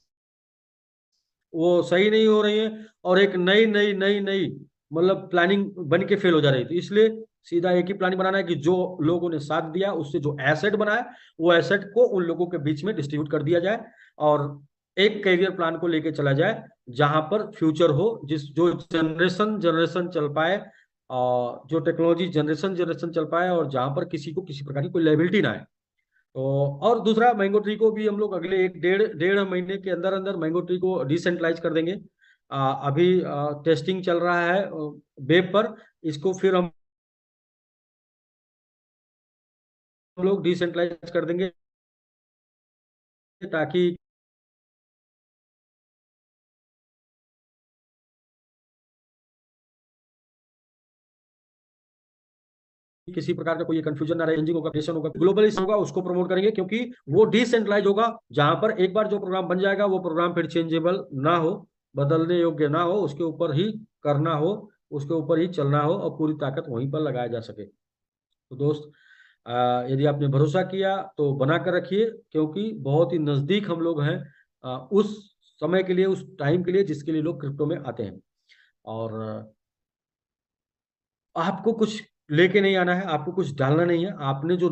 वो सही नहीं हो रही है, और एक नई नई नई नई मतलब प्लानिंग बन के फेल हो जा रही थी। इसलिए सीधा एक ही प्लानिंग बनाना है कि जो लोगों ने साथ दिया उससे जो एसेट बना है, वो एसेट को उन लोगों के बीच में डिस्ट्रीब्यूट कर दिया जाए, और एक करियर प्लान को लेके चला जाए जहां पर फ्यूचर हो, जिस जो जनरेशन जनरेशन चल पाए, और जो टेक्नोलॉजी जनरेशन जनरेशन चल पाए, और जहां पर किसी को किसी प्रकार की कोई लाइबिलिटी ना आए। तो और दूसरा, मैंगो ट्री को भी हम लोग अगले एक डेढ़ डेढ़ महीने के अंदर अंदर मैंगो ट्री को डिसेंट्रलाइज कर देंगे। अभी टेस्टिंग चल रहा है वेब पर, इसको फिर हम लोग डिसेंट्रलाइज कर देंगे, ताकि किसी प्रकार का कोई कंफ्यूजन ना रहे, चेंजिंग होगा, क्रिएशन होगा, ग्लोबलाइजेशन होगा, उसको प्रमोट करेंगे। क्योंकि वो डिसेंट्रलाइज होगा, जहां पर एक बार जो प्रोग्राम बन जाएगा वो प्रोग्राम फिर चेंजेबल ना हो, बदलने योग्य ना हो, उसके ऊपर ही करना हो, उसके ऊपर ही चलना हो, और पूरी ताकत वहीं पर लगाया जा सके। तो दोस्त, यदि आपने भरोसा किया तो बना कर रखिए, क्योंकि बहुत ही नजदीक हम लोग हैं उस समय के लिए, उस टाइम के लिए जिसके लिए लोग क्रिप्टो में आते हैं। और आपको कुछ लेके नहीं आना है, आपको कुछ डालना नहीं है। आपने जो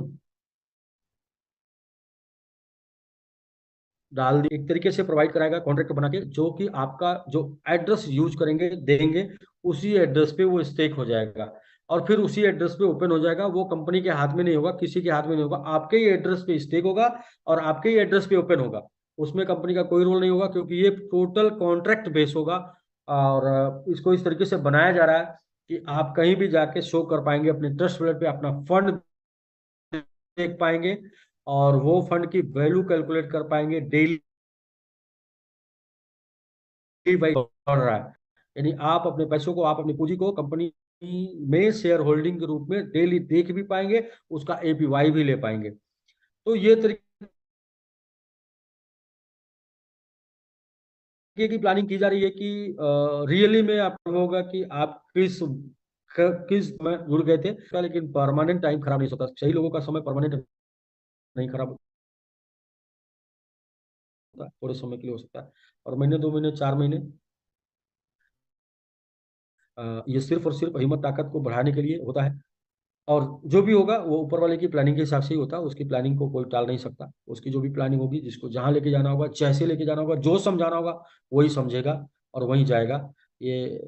डाल दी, एक तरीके से प्रोवाइड कराएगा कॉन्ट्रैक्ट बना के, जो कि आपका जो एड्रेस यूज करेंगे देंगे उसी एड्रेस पे वो स्टेक हो जाएगा, और फिर उसी एड्रेस पे ओपन हो जाएगा। वो कंपनी के हाथ में नहीं होगा, किसी के हाथ में नहीं होगा, आपके ही एड्रेस पे स्टेक होगा और आपके ही एड्रेस पे ओपन होगा। उसमें कंपनी का कोई रोल नहीं होगा, क्योंकि ये टोटल कॉन्ट्रैक्ट बेस होगा। और इसको इस तरीके से बनाया जा रहा है कि आप कहीं भी जाके शो कर पाएंगे अपने ट्रस्ट वॉलेट पे, अपना फंड देख पाएंगे, और वो फंड की वैल्यू कैलकुलेट कर पाएंगे डेली बाई बढ़ रहा है। यानी आप अपने पैसों को, आप अपनी पूंजी को कंपनी में शेयर होल्डिंग के रूप में डेली देख भी पाएंगे, उसका एपीवाई भी ले पाएंगे। तो ये तरीके की प्लानिंग की जा रही है कि रियली में आपको होगा कि आप किस समय जुड़ गए थे, लेकिन परमानेंट टाइम खराब नहीं होता। सही लोगों का समय परमानेंट नहीं खराब होता, थोड़े समय के लिए हो सकता है, और महीने 2 महीने 4 महीने, ये सिर्फ और सिर्फ हिम्मत ताकत को बढ़ाने के लिए होता है। और जो भी होगा वो ऊपर वाले की प्लानिंग के हिसाब से ही होता है, उसकी प्लानिंग को कोई टाल नहीं सकता। उसकी जो भी प्लानिंग होगी, जिसको जहां लेके जाना होगा, जैसे लेके जाना होगा, जो समझाना होगा, वही समझेगा और वहीं जाएगा। ये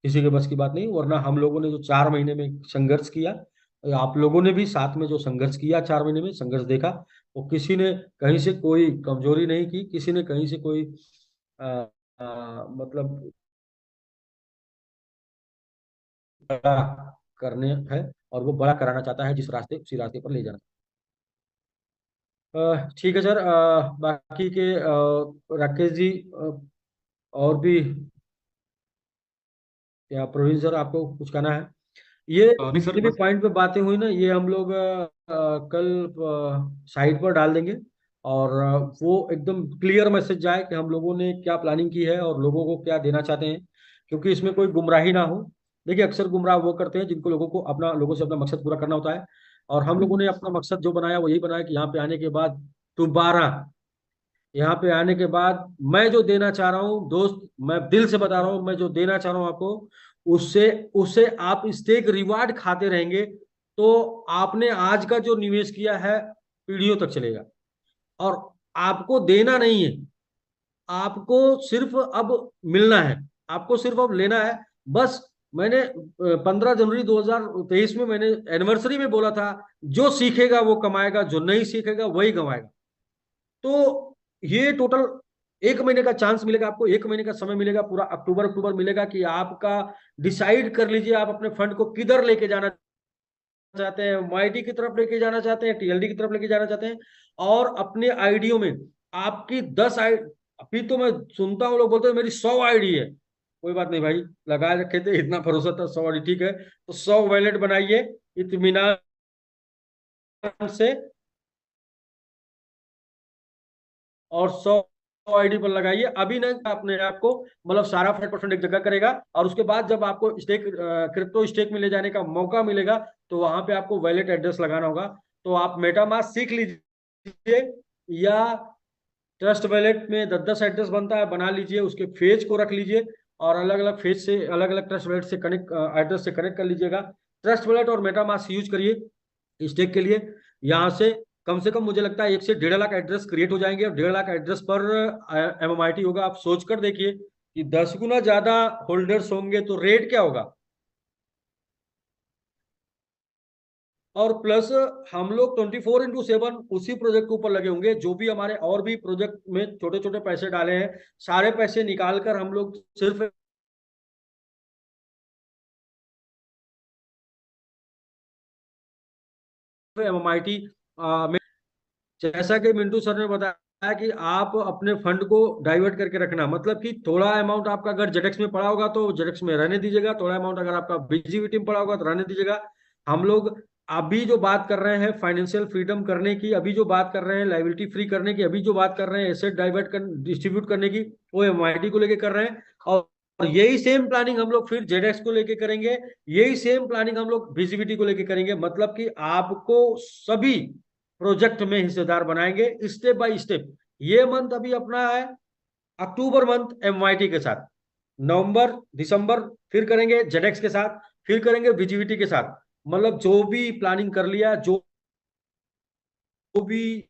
किसी के बस की बात नहीं। वरना हम लोगों ने जो 4 महीने में संघर्ष किया, आप लोगों ने भी साथ में जो संघर्ष किया, 4 महीने में संघर्ष देखा, वो किसी ने कहीं से कोई कमजोरी नहीं की, किसी ने कहीं से कोई मतलब बड़ा करने है, और वो बड़ा कराना चाहता है, जिस रास्ते उसी रास्ते पर ले जाना। ठीक है सर। बाकी के राकेश जी, और भी क्या प्रवीण सर, आपको कुछ कहना है? ये नहीं सर, जितने भी बस। पॉइंट पे बातें हुई ना, ये हम लोग कल साइट पर डाल देंगे, और वो एकदम क्लियर मैसेज जाए कि हम लोगों ने क्या प्लानिंग की है और लोगों को क्या देना चाहते हैं, क्योंकि इसमें कोई गुमराही ना हो। देखिए, अक्सर गुमराह वो करते हैं जिनको लोगों से अपना मकसद पूरा करना होता है, और हम लोगों ने अपना मकसद जो बनाया वो यही बनाया कि यहाँ पे आने के बाद दोबारा, यहाँ पे आने के बाद मैं जो देना चाह रहा हूँ दोस्त, मैं दिल से बता रहा हूँ, मैं जो देना चाह रहा हूँ आपको, उससे उससे आप स्टेक रिवार्ड खाते रहेंगे, तो आपने आज का जो निवेश किया है पीढ़ियों तक चलेगा। और आपको देना नहीं है, आपको सिर्फ अब मिलना है, आपको सिर्फ अब लेना है। बस मैंने 15 जनवरी 2023 में मैंने एनिवर्सरी में बोला था, जो सीखेगा वो कमाएगा, जो नहीं सीखेगा वही गंवाएगा। तो ये टोटल 1 महीने का चांस मिलेगा आपको, 1 महीने का समय मिलेगा, पूरा अक्टूबर अक्टूबर मिलेगा कि आपका डिसाइड कर लीजिए आप अपने फंड को किधर लेके जाना चाहते हैं। एमआईटी की तरफ लेके जाना चाहते हैं, टीएलडी की तरफ लेके जाना चाहते हैं, और अपने आईडियो में आपकी 10 आई, अभी तो मैं सुनता हूँ लोग बोलते हैं मेरी 100 आईडी है। कोई बात नहीं भाई, लगा रखे थे, इतना भरोसा था, 100 आईडी ठीक है, तो 100 वैलेट बनाइए इत्मीनान से, और 100 आईडी पर लगाइए। अभी ना अपने आप को मतलब सारा 5% एक जगह करेगा, और उसके बाद जब आपको स्टेक क्रिप्टो स्टेक में ले जाने का मौका मिलेगा, तो वहां पे आपको वैलेट एड्रेस लगाना होगा। तो आप मेटामास्क सीख लीजिए, या ट्रस्ट वैलेट में 10-10 एड्रेस बनता है, बना लीजिए, उसके फेज को रख लीजिए, और अलग अलग फेज से, अलग अलग ट्रस्ट वैलेट से कनेक्ट, एड्रेस से कनेक्ट कर लीजिएगा। ट्रस्ट वैलेट और मेटामास्क यूज करिए स्टेक के लिए। यहाँ से कम मुझे लगता है 1 से 1.5 लाख एड्रेस क्रिएट हो जाएंगे, और 1.5 लाख एड्रेस पर एमएमआईटी होगा। आप सोच कर देखिए कि 10 गुना ज्यादा होल्डर्स होंगे तो रेट क्या होगा। और प्लस हम लोग 24x7 उसी प्रोजेक्ट के ऊपर लगे होंगे, जो भी हमारे और भी प्रोजेक्ट में छोटे छोटे पैसे डाले हैं, सारे पैसे निकाल कर हम लोग सिर्फ एमएमआईटी में, जैसा कि मिंटू सर ने बताया कि आप अपने फंड को डाइवर्ट करके रखना, मतलब कि थोड़ा अमाउंट आपका अगर जेडेक्स में पड़ा होगा तो जेडेक्स में रहने दीजिएगा, थोड़ा अमाउंट अगर आपका बीजीवीटी में पड़ा होगा तो रहने दीजिएगा। हम लोग अभी जो बात कर रहे हैं फाइनेंशियल फ्रीडम करने की, अभी जो बात कर रहे हैं लाइबिलिटी फ्री करने की, अभी जो बात कर रहे हैं एसेट डाइवर्ट कर डिस्ट्रीब्यूट करने की, वो एमआईटी को लेके कर रहे हैं। और यही सेम प्लानिंग हम लोग फिर जेडेक्स को लेके करेंगे, यही सेम प्लानिंग हम लोग बीजीवीटी को लेके करेंगे। मतलब कि आपको सभी प्रोजेक्ट में हिस्सेदार बनाएंगे स्टेप बाय स्टेप। ये मंथ अभी अपना है अक्टूबर मंथ एमवाईटी के साथ, नवंबर दिसंबर फिर करेंगे जेडेक्स के साथ, फिर करेंगे बीजीवीटी के साथ। मतलब जो भी प्लानिंग कर लिया, जो भी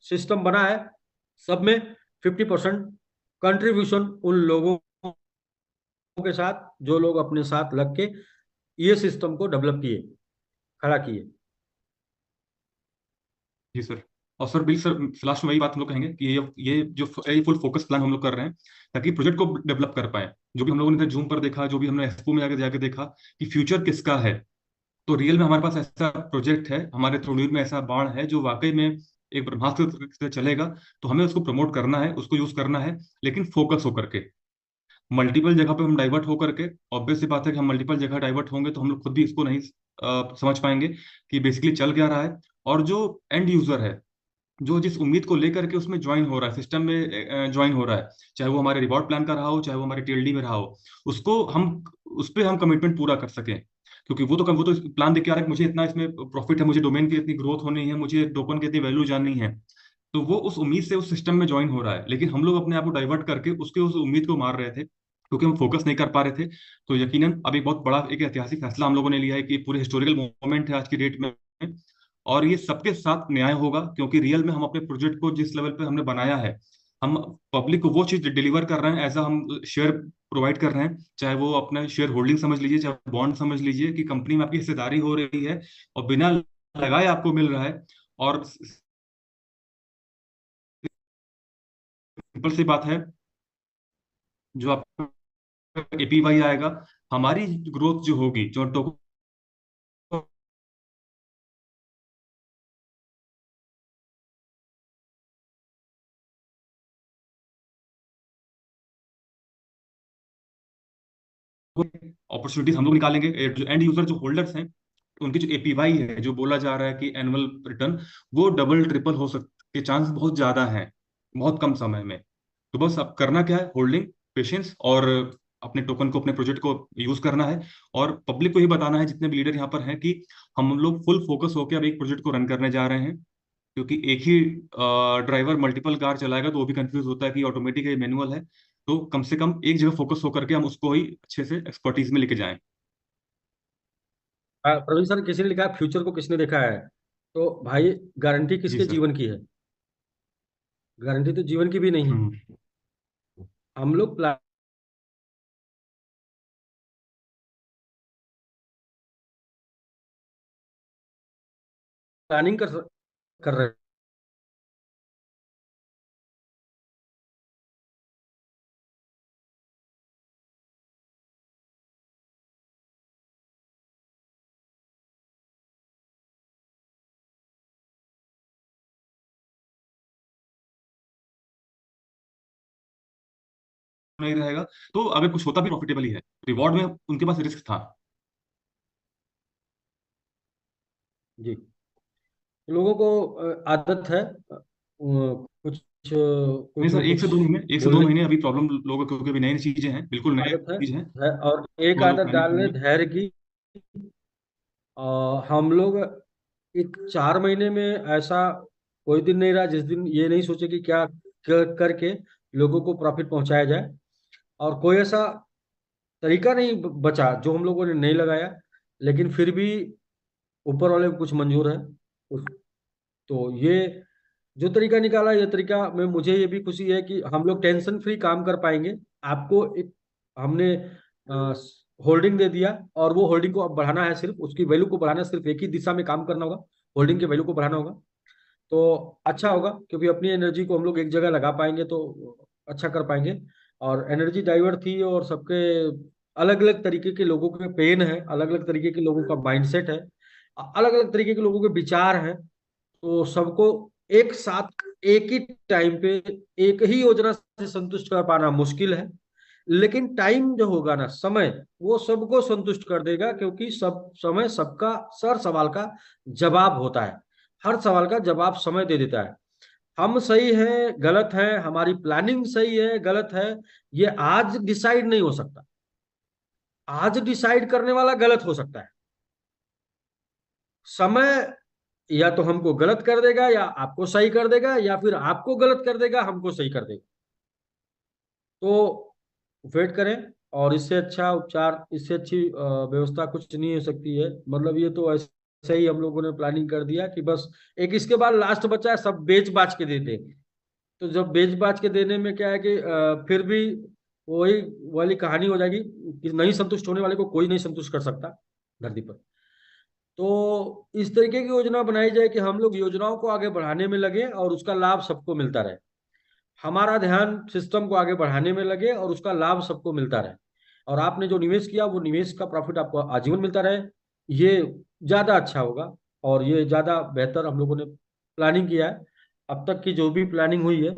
सिस्टम बना है, सब में 50% कंट्रीब्यूशन उन लोगों के साथ जो लोग अपने साथ लग के ये सिस्टम को डेवलप किए, खड़ा किए। जी सर। और सर बिल सर, लास्ट में वही बात हम लोग कहेंगे कि ये फुल फोकस प्लान हम लोग कर रहे हैं ताकि प्रोजेक्ट को डेवलप कर पाए। जो भी हम लोगों ने जूम पर देखा, जो भी हमने एक्सपो में जाके जाके देखा कि फ्यूचर किसका है, तो रियल में हमारे पास ऐसा प्रोजेक्ट है, हमारे थ्रोन्यूर में ऐसा बाण है जो वाकई में एक ब्रह्मास्त्र से चलेगा। तो हमें उसको प्रमोट करना है, उसको यूज करना है, लेकिन फोकस होकर के, मल्टीपल जगह पे हम डाइवर्ट होकर के। ऑब्वियस सी बात है कि हम मल्टीपल जगह डाइवर्ट होंगे तो हम लोग खुद भी इसको नहीं समझ पाएंगे कि बेसिकली चल क्या रहा है। और जो एंड यूजर है, जो जिस उम्मीद को लेकर के उसमें ज्वाइन हो रहा है, सिस्टम में ज्वाइन हो रहा है, चाहे वो हमारे रिवॉर्ड प्लान का रहा हो, चाहे वो हमारे टीएलडी में रहा हो, उसको हम उस पर हम कमिटमेंट पूरा कर सकें। क्योंकि वो तो प्लान देख के आ रहा है कि मुझे इतना इसमें प्रॉफिट है, मुझे डोमेन की इतनी ग्रोथ होनी है, मुझे टोकन की इतनी वैल्यू जाननी है। तो वो उस उम्मीद से उस सिस्टम में ज्वाइन हो रहा है, लेकिन हम लोग अपने आप को डाइवर्ट करके उसके उस उम्मीद को मार रहे थे क्योंकि हम फोकस नहीं कर पा रहे थे। तो यकीनन अब एक बहुत बड़ा एक ऐतिहासिक फैसला हम लोगों ने लिया है कि पूरे हिस्टोरिकल मोमेंट है आज की डेट में, और ये सबके साथ न्याय होगा। क्योंकि रियल में हम अपने प्रोजेक्ट को जिस लेवल पे हमने बनाया है, हम पब्लिक को वो चीज डिलीवर कर रहे हैं, एज हम शेयर प्रोवाइड कर रहे हैं, चाहे वो अपना शेयर होल्डिंग समझ लीजिए, चाहे बॉन्ड समझ लीजिए, कि कंपनी में आपकी हिस्सेदारी हो रही है और बिना लगाए आपको मिल रहा है। और सिंपल सी बात है, जो आपका एपीवाई आएगा, हमारी ग्रोथ जो होगी, जो टोकन अपॉर्चुनिटीज हम लोग निकालेंगे। जो एंड यूजर जो होल्डर्स हैं, उनकी जो एपीवाई है, जो बोला जा रहा है कि एनुअल रिटर्न, वो डबल ट्रिपल हो सकते के चांस बहुत ज्यादा हैं बहुत कम समय में। तो बस अब करना क्या है, होल्डिंग, पेशेंस, और अपने टोकन को, अपने प्रोजेक्ट को यूज करना है। और पब्लिक को ही बताना है, जितने भी लीडर यहाँ पर हैं, कि हम लोग फुल फोकस होकर अब एक प्रोजेक्ट को रन करने जा रहे हैं। क्योंकि एक ही ड्राइवर मल्टीपल कार चलाएगा तो वो भी कंफ्यूज होता है कि ऑटोमेटिक है, मैनुअल है। तो कम से कम एक जगह फोकस होकर के हम उसको ही अच्छे से एक्सपर्टीज में लेके जाएं। प्रवीण सर, किसी ने लिखा है फ्यूचर को किसने देखा है? तो भाई, गारंटी जी किसके सर। जीवन की है? गारंटी तो जीवन की भी नहीं है। हम्म। हम लोग प्लानिंग कर रहे नहीं रहेगा, तो अगर कुछ होता भी प्रॉफिटेबल ही है, रिवॉर्ड में उनके पास रिस्क था। हैं। जी। लोगों को आदत है, कुछ नहीं कुछ सर, न कुछ एक से दो बोलने महीने अभी प्रॉब्लम लोगों को, क्योंकि अभी नई नई चीजें हैं, बिल्कुल नए आदत चीज है, है और एक तो लोग आदत पैनिक डाल रहे होंगे। धैर्य की। हम लोग एक 4 महीने में ऐसा कोई दिन नहीं रहा जिस दिन ये नहीं सोचे कि क्या करके लोगों को प्रॉफिट पहुंचाया जाए। और कोई ऐसा तरीका नहीं बचा जो हम लोगों ने नहीं लगाया, लेकिन फिर भी ऊपर वाले को कुछ मंजूर है। उस- तो ये जो तरीका निकाला, ये तरीका में मुझे ये भी खुशी है कि हम लोग टेंशन फ्री काम कर पाएंगे। आपको एक हमने होल्डिंग दे दिया, और वो होल्डिंग को अब बढ़ाना है, सिर्फ उसकी वैल्यू को बढ़ाना है, सिर्फ एक ही दिशा में काम करना होगा, होल्डिंग की वैल्यू को बढ़ाना होगा। तो अच्छा होगा, क्योंकि अपनी एनर्जी को हम लोग एक जगह लगा पाएंगे तो अच्छा कर पाएंगे। और एनर्जी डाइवर्ट थी, और सबके अलग अलग तरीके के लोगों के पेन है, अलग अलग तरीके के लोगों का माइंडसेट है, अलग अलग तरीके के लोगों के विचार हैं। तो सबको एक साथ एक ही टाइम पे एक ही योजना से संतुष्ट कर पाना मुश्किल है। लेकिन टाइम जो होगा ना, समय, वो सबको संतुष्ट कर देगा, क्योंकि सब समय सबका हर सवाल का जवाब होता है। हर सवाल का जवाब समय दे देता है। हम सही है गलत है, हमारी प्लानिंग सही है गलत है, ये आज डिसाइड नहीं हो सकता। आज डिसाइड करने वाला गलत हो सकता है। समय या तो हमको गलत कर देगा, या आपको सही कर देगा, या फिर आपको गलत कर देगा, हमको सही कर देगा। तो वेट करें। और इससे अच्छा उपचार, इससे अच्छी व्यवस्था कुछ नहीं हो सकती है। मतलब ये तो ऐसे ही हम लोगों ने प्लानिंग कर दिया कि बस एक इसके बाद लास्ट बचा है, सब बेच बाच के दे देंगे। तो जब बेच बाच के देने में क्या है कि फिर भी वही वाली कहानी हो जाएगी कि नहीं संतुष्ट होने वाले को कोई नहीं संतुष्ट कर सकता धरती पर। तो इस तरीके की योजना बनाई जाए कि हम लोग योजनाओं को आगे बढ़ाने में लगे और उसका लाभ सबको मिलता रहे। हमारा ध्यान सिस्टम को आगे बढ़ाने में लगे और उसका लाभ सबको मिलता रहे। और आपने जो निवेश किया वो निवेश का प्रॉफिट आपको आजीवन मिलता रहे, ये ज्यादा अच्छा होगा। और ये ज्यादा बेहतर हम लोगों ने प्लानिंग किया है। अब तक की जो भी प्लानिंग हुई है,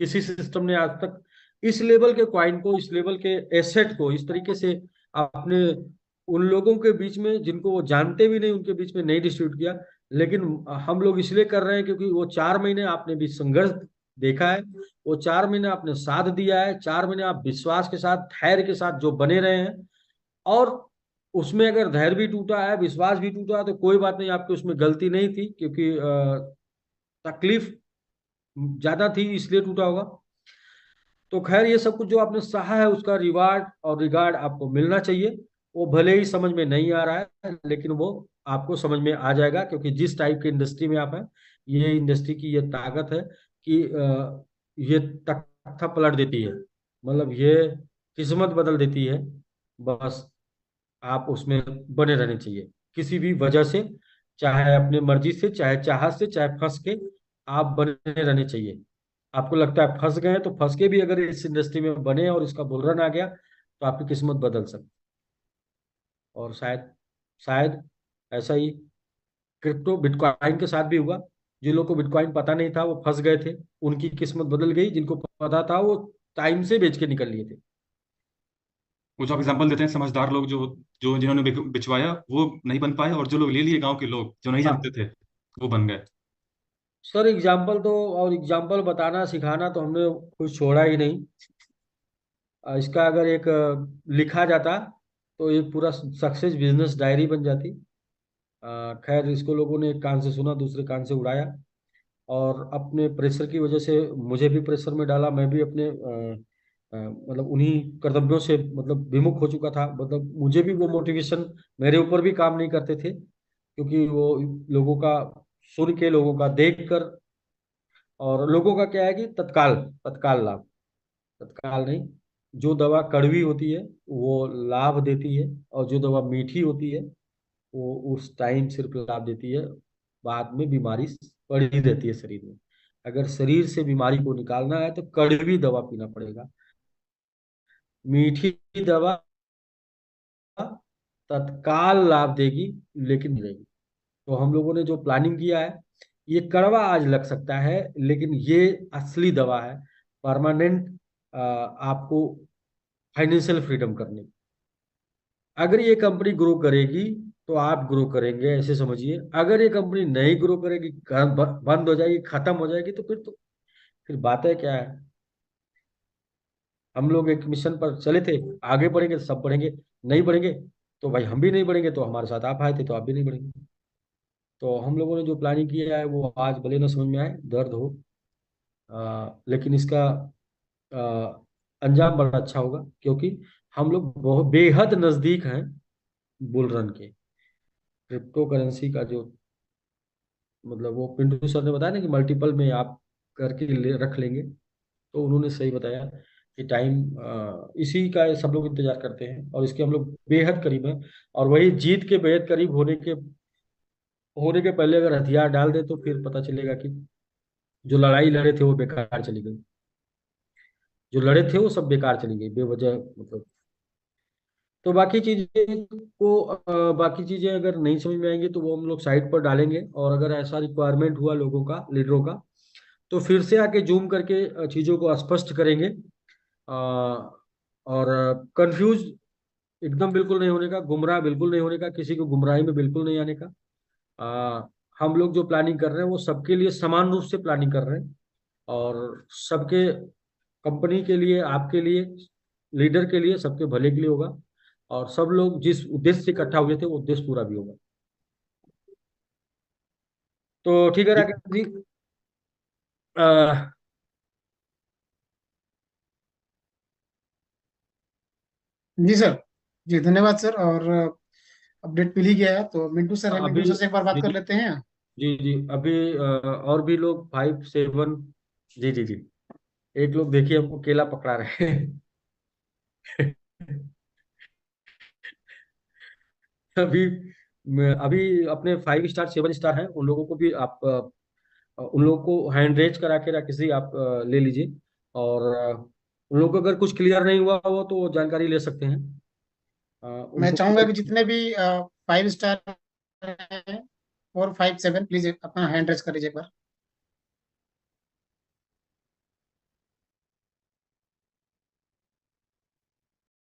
किसी सिस्टम ने आज तक इस लेवल के क्वाइन को, इस लेवल के एसेट को इस तरीके से आपने उन लोगों के बीच में जिनको वो जानते भी नहीं उनके बीच में नहीं डिस्ट्रीब्यूट किया। लेकिन हम लोग इसलिए कर रहे हैं क्योंकि वो 4 महीने आपने भी संघर्ष देखा है, वो 4 महीने आपने साथ दिया है, 4 महीने आप विश्वास के साथ धैर्य के साथ जो बने रहे हैं। और उसमें अगर धैर्य भी टूटा है, विश्वास भी टूटा है, तो कोई बात नहीं, आपकी उसमें गलती नहीं थी, क्योंकि तकलीफ ज्यादा थी इसलिए टूटा होगा। तो खैर ये सब कुछ जो आपने सहा है उसका रिवार्ड और रिगार्ड आपको मिलना चाहिए। वो भले ही समझ में नहीं आ रहा है लेकिन वो आपको समझ में आ जाएगा, क्योंकि जिस टाइप की इंडस्ट्री में आप हैं, ये इंडस्ट्री की ये ताकत है कि ये तख्ता पलट देती है, मतलब ये किस्मत बदल देती है। बस आप उसमें बने रहने चाहिए किसी भी वजह से, चाहे अपने मर्जी से, चाहे चाहत से, चाहे फंस के, आप बने रहने चाहिए। आपको लगता है फंस गए हैं, तो फंस के भी अगर इस इंडस्ट्री में बने और इसका बुलरन आ गया तो आपकी किस्मत बदल सकती है। और शायद शायद ऐसा ही क्रिप्टो बिटकॉइन के साथ भी हुआ। जिन लोगों को बिटकॉइन पता नहीं था वो फंस गए थे, उनकी किस्मत बदल गई। जिनको पता था वो टाइम से बेच के निकल लिए थे। वो जो आप एग्जाम्पल देते हैं, समझदार लोग जो जो जिन्होंने बिचवाया वो नहीं बन पाए, और जो लोग ले लिए, गांव के लोग जो नहीं जानते हाँ थे, वो बन गए। सर, एग्जाम्पल तो और एग्जाम्पल बताना सिखाना तो हमने कुछ छोड़ा ही नहीं। इसका अगर एक लिखा जाता तो एक पूरा सक्सेस बिजनेस डायरी बन जाती। खैर इसको लोगों ने एक कान से सुना दूसरे कान से उड़ाया, और अपने प्रेशर की वजह से मुझे भी प्रेशर में डाला। मैं भी अपने मतलब उन्हीं कर्तव्यों से मतलब विमुख हो चुका था। मतलब मुझे भी वो मोटिवेशन मेरे ऊपर भी काम नहीं करते थे, क्योंकि वो लोगों का सुन के, लोगों का देख कर, और लोगों का क्या है कि तत्काल तत्काल लाभ, तत्काल नहीं। जो दवा कड़वी होती है वो लाभ देती है, और जो दवा मीठी होती है वो उस टाइम सिर्फ लाभ देती है, बाद में बीमारी पड़ी रहती है शरीर में। अगर शरीर से बीमारी को निकालना है तो कड़वी दवा पीना पड़ेगा। मीठी दवा तत्काल लाभ देगी लेकिन नहीं देगी। तो हम लोगों ने जो प्लानिंग किया है, ये कड़वा आज लग सकता है लेकिन ये असली दवा है, परमानेंट आपको फाइनेंशियल फ्रीडम करने की। अगर ये कंपनी ग्रो करेगी तो आप ग्रो करेंगे, ऐसे समझिए। अगर ये कंपनी नहीं ग्रो करेगी, बंद हो जाएगी, खत्म हो जाएगी, तो फिर बात है क्या है। हम लोग एक मिशन पर चले थे, आगे बढ़ेंगे तो सब बढ़ेंगे, नहीं बढ़ेंगे तो भाई हम भी नहीं बढ़ेंगे। तो हमारे साथ आप आए थे तो आप भी नहीं बढ़ेंगे। तो हम लोगों ने जो प्लानिंग किया है वो आज भले ना समझ में आए, दर्द हो, लेकिन इसका अंजाम बड़ा अच्छा होगा, क्योंकि हम लोग बहुत बेहद नजदीक हैं बुल रन के। क्रिप्टो करेंसी का जो मतलब वो पिंटू सर ने बताया ना कि मल्टीपल में आप करके रख लेंगे, तो उन्होंने सही बताया कि टाइम इसी का सब लोग इंतजार करते हैं, और इसके हम लोग बेहद करीब हैं। और वही जीत के बेहद करीब होने के पहले अगर हथियार डाल दे तो फिर पता चलेगा कि जो लड़ाई लड़े थे वो बेकार चली गई, जो लड़े थे वो सब बेकार चली गई बेवजह, मतलब। तो बाकी चीजें बाकी चीजें अगर नहीं समझ में आएंगी तो वो हम लोग साइड पर डालेंगे, और अगर ऐसा रिक्वायरमेंट हुआ लोगों का, लीडरों का, तो फिर से आके जूम करके चीजों को स्पष्ट करेंगे। और कंफ्यूज एकदम बिल्कुल नहीं होने का, गुमराह बिल्कुल नहीं होने का, किसी को गुमराही में बिल्कुल नहीं आने का। हम लोग जो प्लानिंग कर रहे हैं वो सबके लिए समान रूप से प्लानिंग कर रहे हैं, और सबके, कंपनी के लिए, आपके लिए, लीडर के लिए, सबके भले के लिए होगा। और सब लोग जिस उद्देश्य से इकट्ठा हुए थे वो उद्देश्य पूरा भी होगा। तो ठीक है जी। राकेश जी। अ, जी सर। जी धन्यवाद सर। और अपडेट मिल ही गया है तो मिंटू सर अभी से एक बार बात जी कर लेते हैं। जी जी, अभी और भी लोग 5 7 जी जी जी। एक लोग देखिए हमको केला पकड़ा रहे हैं। अभी अभी अपने 5 स्टार 7 स्टार हैं, उन लोगों को भी आप उन लोगों को हैंड रेज करा के रख किसी आप ले लीजिए। और उन लोगों को अगर कुछ क्लियर नहीं हुआ हो तो वो जानकारी ले सकते हैं। मैं उनको चाहूंगा कि जितने भी 5 स्टार हैं 4 5 7 प्लीज अपना हैंड रेज कर लीजिए एक बार।